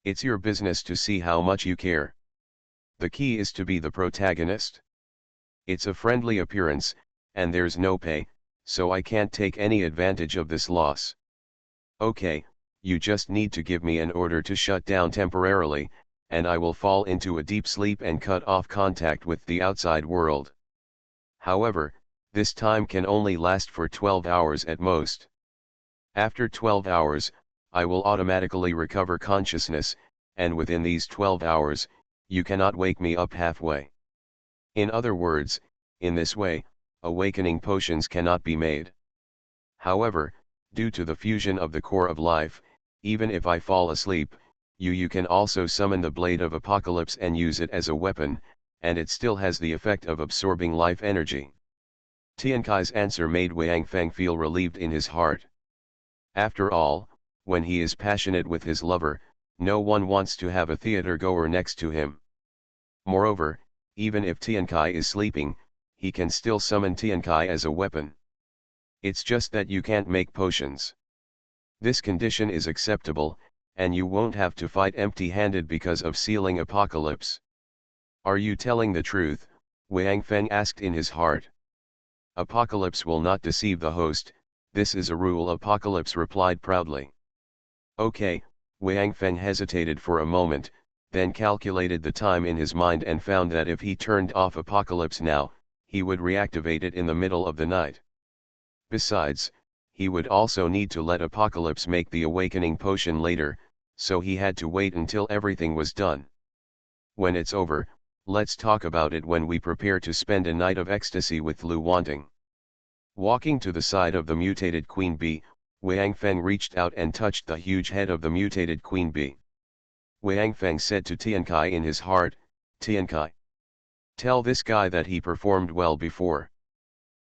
It's your business to see how much you care. The key is to be the protagonist. It's a friendly appearance, and there's no pay, so I can't take any advantage of this loss. Okay, you just need to give me an order to shut down temporarily, and I will fall into a deep sleep and cut off contact with the outside world. However, this time can only last for 12 hours at most. After 12 hours, I will automatically recover consciousness, and within these 12 hours, you cannot wake me up halfway. In other words, in this way, awakening potions cannot be made. However, due to the fusion of the core of life, even if I fall asleep, you can also summon the Blade of Apocalypse and use it as a weapon, and it still has the effect of absorbing life energy. Tiankai's answer made Wang Feng feel relieved in his heart. After all, when he is passionate with his lover, no one wants to have a theater-goer next to him. Moreover, even if Tiankai is sleeping, he can still summon Tiankai as a weapon. It's just that you can't make potions. This condition is acceptable, and you won't have to fight empty-handed because of sealing apocalypse. Are you telling the truth? Wang Feng asked in his heart. Apocalypse will not deceive the host, this is a rule. Apocalypse replied proudly. Okay, Wang Feng hesitated for a moment, then calculated the time in his mind and found that if he turned off Apocalypse now, he would reactivate it in the middle of the night. Besides, he would also need to let Apocalypse make the awakening potion later, so he had to wait until everything was done. When it's over, let's talk about it when we prepare to spend a night of ecstasy with Lu Wanting. Walking to the side of the mutated queen bee, Wang Feng reached out and touched the huge head of the mutated queen bee. Wang Feng said to Tiankai in his heart, Tiankai, tell this guy that he performed well before.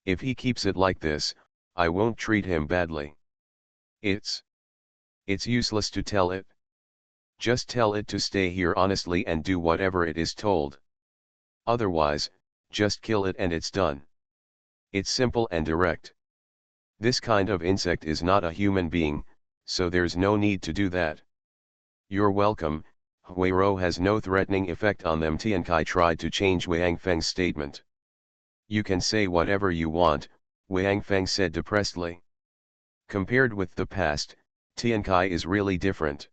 If he keeps it like this, I won't treat him badly. It's useless to tell it. Just tell it to stay here honestly and do whatever it is told. Otherwise, just kill it and it's done. It's simple and direct. This kind of insect is not a human being, so there's no need to do that. You're welcome, Huiro has no threatening effect on them. Tiankai tried to change Wang Feng's statement. You can say whatever you want, Wang Feng said depressedly. Compared with the past, Tiankai is really different.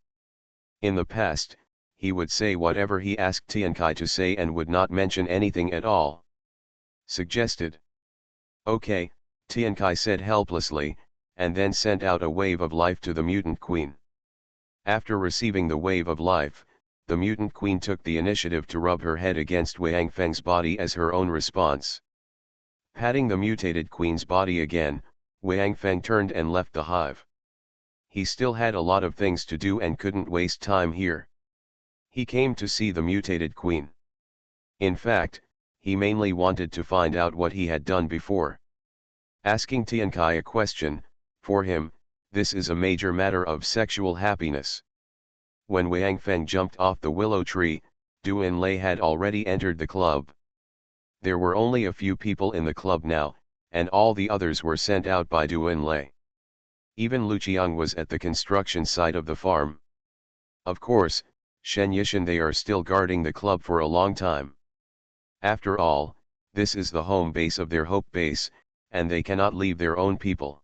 In the past, he would say whatever he asked Tiankai to say and would not mention anything at all. Suggested. Okay, Tiankai said helplessly, and then sent out a wave of life to the mutant queen. After receiving the wave of life, the mutant queen took the initiative to rub her head against Wang Feng's body as her own response. Patting the mutated queen's body again, Wang Feng turned and left the hive. He still had a lot of things to do and couldn't waste time here. He came to see the mutated queen. In fact, he mainly wanted to find out what he had done before. Asking Tiankai a question, for him, this is a major matter of sexual happiness. When Wang Feng jumped off the willow tree, Du Enlai had already entered the club. There were only a few people in the club now, and all the others were sent out by Du Enlai. Even Lu Qiang was at the construction site of the farm. Of course, Shen Yishan they are still guarding the club for a long time. After all, this is the home base of their Hope Base, and they cannot leave their own people.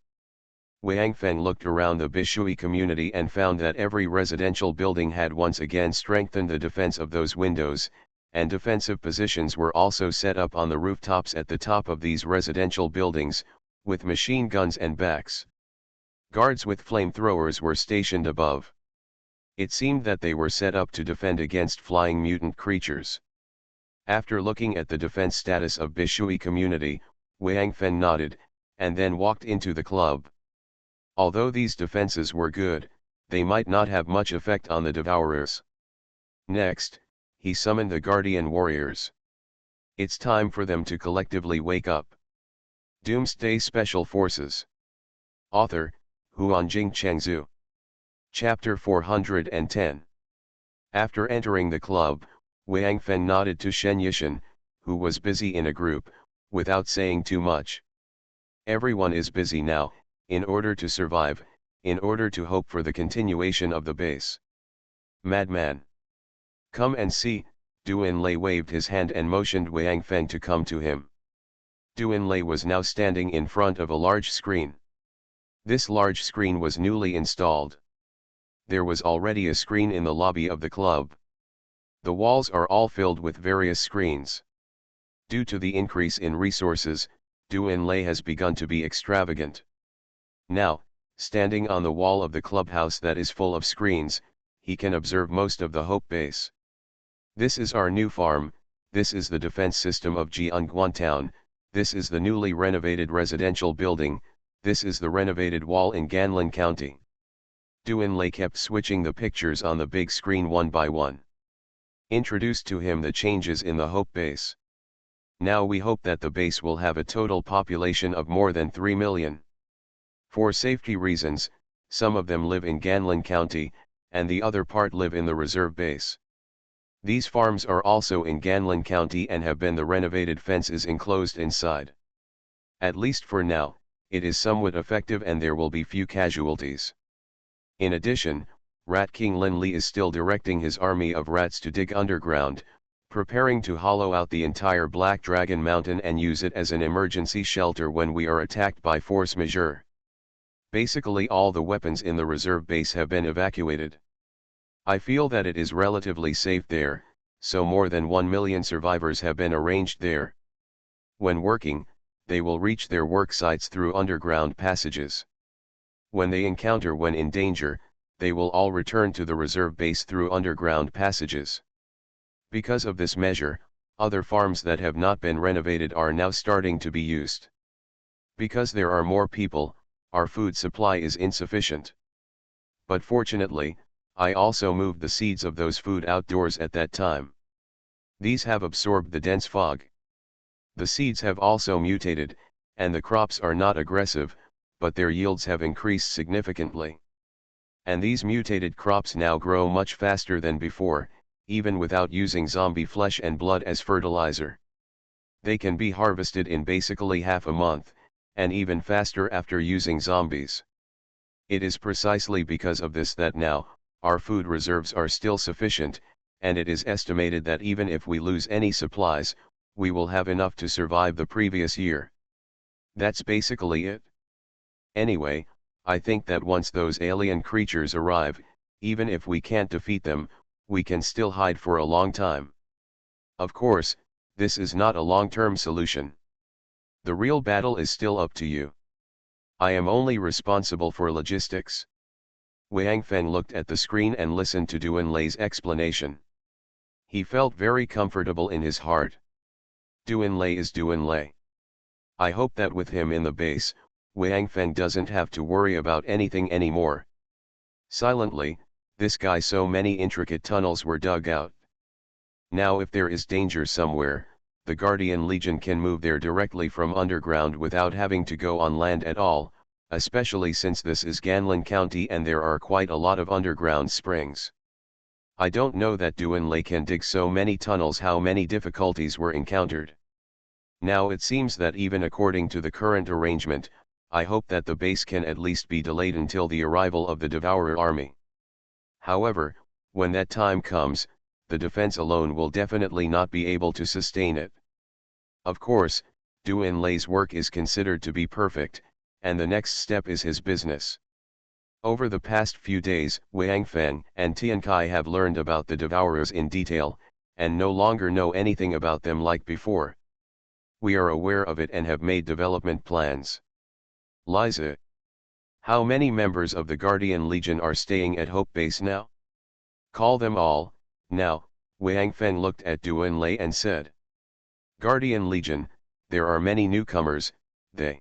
Wang Feng looked around the Bishui community and found that every residential building had once again strengthened the defense of those windows, and defensive positions were also set up on the rooftops at the top of these residential buildings, with machine guns and backs. Guards with flamethrowers were stationed above. It seemed that they were set up to defend against flying mutant creatures. After looking at the defense status of Bishui community, Wang Feng nodded, and then walked into the club. Although these defenses were good, they might not have much effect on the Devourers. Next, he summoned the Guardian Warriors. It's time for them to collectively wake up. Doomsday Special Forces. Author, Huanjing Chengzhu. Chapter 410. After entering the club, Wang Feng nodded to Shen Yishan, who was busy in a group, without saying too much. Everyone is busy now, in order to survive, in order to hope for the continuation of the base. Madman. Come and see, Du Enlai waved his hand and motioned Wang Feng to come to him. Du Enlai was now standing in front of a large screen. This large screen was newly installed. There was already a screen in the lobby of the club. The walls are all filled with various screens. Due to the increase in resources, Du Enlai has begun to be extravagant. Now, standing on the wall of the clubhouse that is full of screens, he can observe most of the Hope Base. This is our new farm, this is the defense system of Jianguan Town, this is the newly renovated residential building, this is the renovated wall in Ganlin County. Du Enlai kept switching the pictures on the big screen one by one. Introduced to him the changes in the Hope Base. Now we hope that the base will have a total population of more than 3 million. For safety reasons, some of them live in Ganlin County, and the other part live in the reserve base. These farms are also in Ganlin County and have been the renovated fences enclosed inside. At least for now, it is somewhat effective and there will be few casualties. In addition, Rat King Lin Li is still directing his army of rats to dig underground, preparing to hollow out the entire Black Dragon Mountain and use it as an emergency shelter when we are attacked by force majeure. Basically all the weapons in the reserve base have been evacuated. I feel that it is relatively safe there, so more than 1 million survivors have been arranged there. When working, they will reach their work sites through underground passages. When they encounter when in danger, they will all return to the reserve base through underground passages. Because of this measure, other farms that have not been renovated are now starting to be used. Because there are more people, our food supply is insufficient. But fortunately, I also moved the seeds of those food outdoors at that time. These have absorbed the dense fog. The seeds have also mutated, and the crops are not aggressive, but their yields have increased significantly. And these mutated crops now grow much faster than before, even without using zombie flesh and blood as fertilizer. They can be harvested in basically half a month, and even faster after using zombies. It is precisely because of this that now, our food reserves are still sufficient, and it is estimated that even if we lose any supplies, we will have enough to survive the previous year. That's basically it. Anyway, I think that once those alien creatures arrive, even if we can't defeat them, we can still hide for a long time. Of course, this is not a long-term solution. The real battle is still up to you. I am only responsible for logistics. Wang Feng looked at the screen and listened to Du Enlai's explanation. He felt very comfortable in his heart. Duanlei is Duanlei. I hope that with him in the base, Wang Feng doesn't have to worry about anything anymore. Silently, this guy, so many intricate tunnels were dug out. Now if there is danger somewhere, the Guardian Legion can move there directly from underground without having to go on land at all, especially since this is Ganlin County and there are quite a lot of underground springs. I don't know that Duanlei can dig so many tunnels, how many difficulties were encountered. Now it seems that even according to the current arrangement, I hope that the base can at least be delayed until the arrival of the Devourer army. However, when that time comes, the defense alone will definitely not be able to sustain it. Of course, Duanlei's work is considered to be perfect, and the next step is his business. Over the past few days, Wang Feng and Tian Kai have learned about the Devourers in detail, and no longer know anything about them like before. We are aware of it and have made development plans. Liza, how many members of the Guardian Legion are staying at Hope Base now? Call them all, now. Wang Feng looked at Duanlei and said. Guardian Legion, there are many newcomers, they.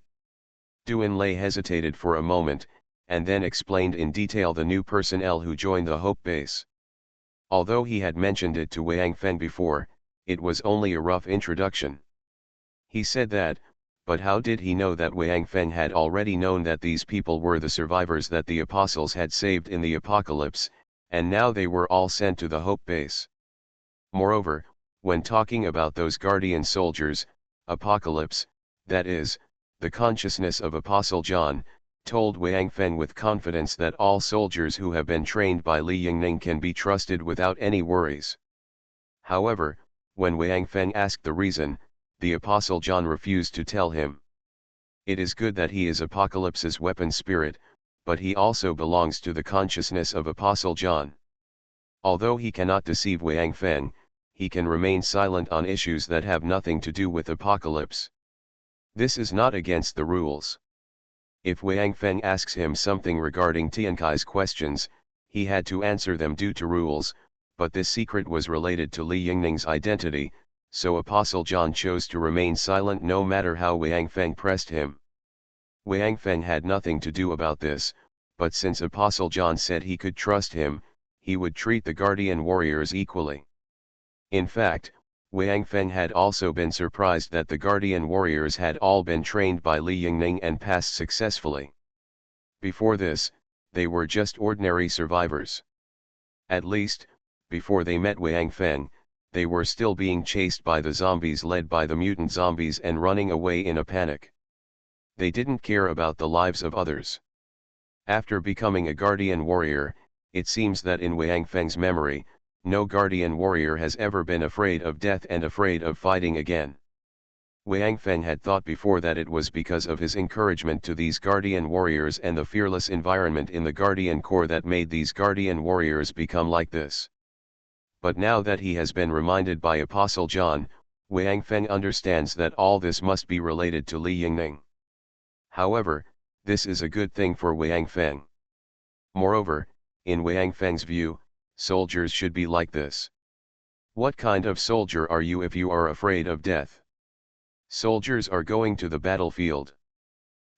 Duanlei hesitated for a moment, and then explained in detail the new personnel who joined the Hope Base. Although he had mentioned it to Wang Feng before, it was only a rough introduction. He said that, but how did he know that Wang Feng had already known that these people were the survivors that the apostles had saved in the apocalypse, and now they were all sent to the Hope Base? Moreover, when talking about those guardian soldiers, apocalypse, that is, the consciousness of Apostle John, told Wang Feng with confidence that all soldiers who have been trained by Li Yingning can be trusted without any worries. However, when Wang Feng asked the reason, the Apostle John refused to tell him. It is good that he is Apocalypse's weapon spirit, but he also belongs to the consciousness of Apostle John. Although he cannot deceive Wang Feng, he can remain silent on issues that have nothing to do with Apocalypse. This is not against the rules. If Wang Feng asks him something regarding Tian Kai's questions, he had to answer them due to rules, but this secret was related to Li Yingning's identity, so Apostle John chose to remain silent no matter how Wang Feng pressed him. Wang Feng had nothing to do about this, but since Apostle John said he could trust him, he would treat the guardian warriors equally. In fact, Wang Feng had also been surprised that the guardian warriors had all been trained by Li Yingning and passed successfully. Before this, they were just ordinary survivors. At least, before they met Wang Feng, they were still being chased by the zombies led by the mutant zombies and running away in a panic. They didn't care about the lives of others. After becoming a guardian warrior, it seems that in Wang Feng's memory, no guardian warrior has ever been afraid of death and afraid of fighting again. Wang Feng had thought before that it was because of his encouragement to these guardian warriors and the fearless environment in the Guardian Corps that made these guardian warriors become like this. But now that he has been reminded by Apostle John, Wang Feng understands that all this must be related to Li Yingning. However, this is a good thing for Wang Feng. Moreover, in Wang Feng's view, soldiers should be like this. What kind of soldier are you if you are afraid of death? Soldiers are going to the battlefield.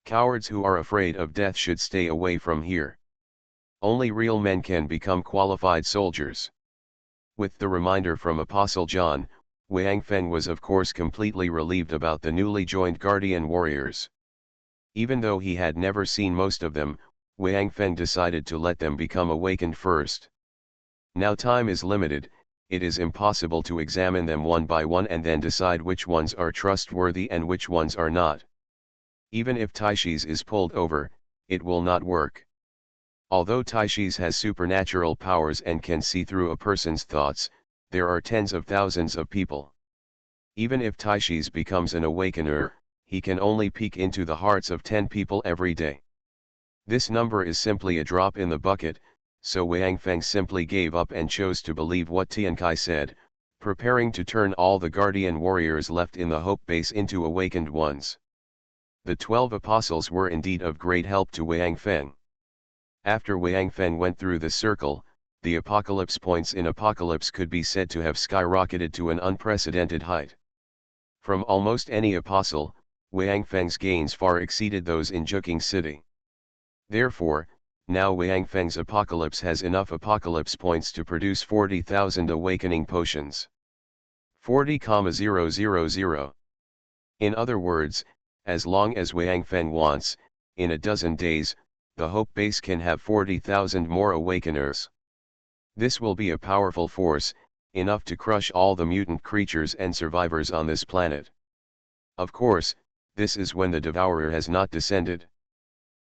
Cowards who are afraid of death should stay away from here. Only real men can become qualified soldiers. With the reminder from Apostle John, Wang Feng was of course completely relieved about the newly joined guardian warriors. Even though he had never seen most of them, Wang Feng decided to let them become awakened first. Now time is limited, it is impossible to examine them one by one and then decide which ones are trustworthy and which ones are not. Even if Taishis is pulled over, it will not work. Although Taishis has supernatural powers and can see through a person's thoughts, there are tens of thousands of people. Even if Taishis becomes an awakener, he can only peek into the hearts of 10 people every day. This number is simply a drop in the bucket, so Wang Feng simply gave up and chose to believe what Tian Kai said, preparing to turn all the guardian warriors left in the Hope Base into awakened ones. The 12 apostles were indeed of great help to Wang Feng. After Wang Feng went through the circle, the apocalypse points in Apocalypse could be said to have skyrocketed to an unprecedented height. From almost any apostle, Wang Feng's gains far exceeded those in Juking City. Therefore, now Wang Feng's Apocalypse has enough apocalypse points to produce 40,000 awakening potions. 40,000. In other words, as long as Wang Feng wants, in a dozen days, the Hope Base can have 40,000 more awakeners. This will be a powerful force, enough to crush all the mutant creatures and survivors on this planet. Of course, this is when the Devourer has not descended.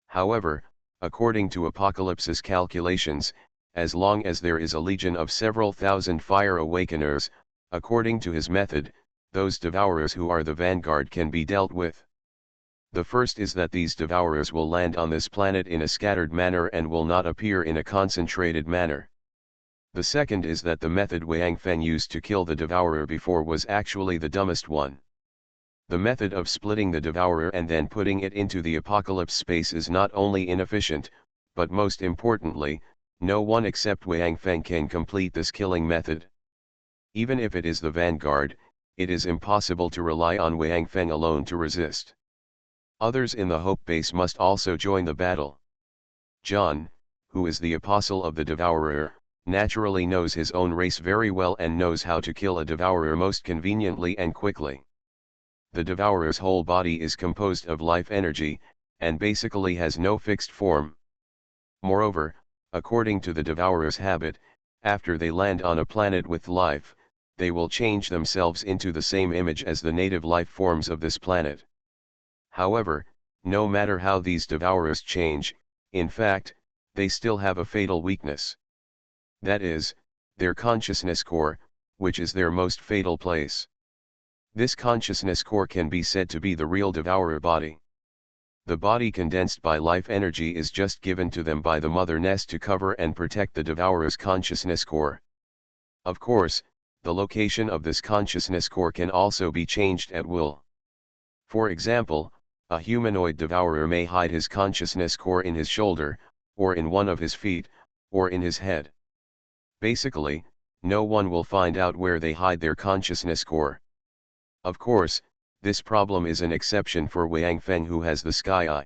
However, according to Apocalypse's calculations, as long as there is a legion of several thousand fire awakeners, according to his method, those Devourers who are the vanguard can be dealt with. The first is that these Devourers will land on this planet in a scattered manner and will not appear in a concentrated manner. The second is that the method Wang Feng used to kill the Devourer before was actually the dumbest one. The method of splitting the Devourer and then putting it into the apocalypse space is not only inefficient, but most importantly, no one except Wang Feng can complete this killing method. Even if it is the vanguard, it is impossible to rely on Wang Feng alone to resist. Others in the Hope Base must also join the battle. John, who is the apostle of the Devourer, naturally knows his own race very well and knows how to kill a Devourer most conveniently and quickly. The Devourer's whole body is composed of life energy, and basically has no fixed form. Moreover, according to the Devourer's habit, after they land on a planet with life, they will change themselves into the same image as the native life forms of this planet. However, no matter how these Devourers change, in fact, they still have a fatal weakness. That is, their consciousness core, which is their most fatal place. This consciousness core can be said to be the real Devourer body. The body condensed by life energy is just given to them by the mother nest to cover and protect the Devourer's consciousness core. Of course, the location of this consciousness core can also be changed at will. For example, a humanoid Devourer may hide his consciousness core in his shoulder, or in one of his feet, or in his head. Basically, no one will find out where they hide their consciousness core. Of course, this problem is an exception for Wang Feng, who has the Sky Eye.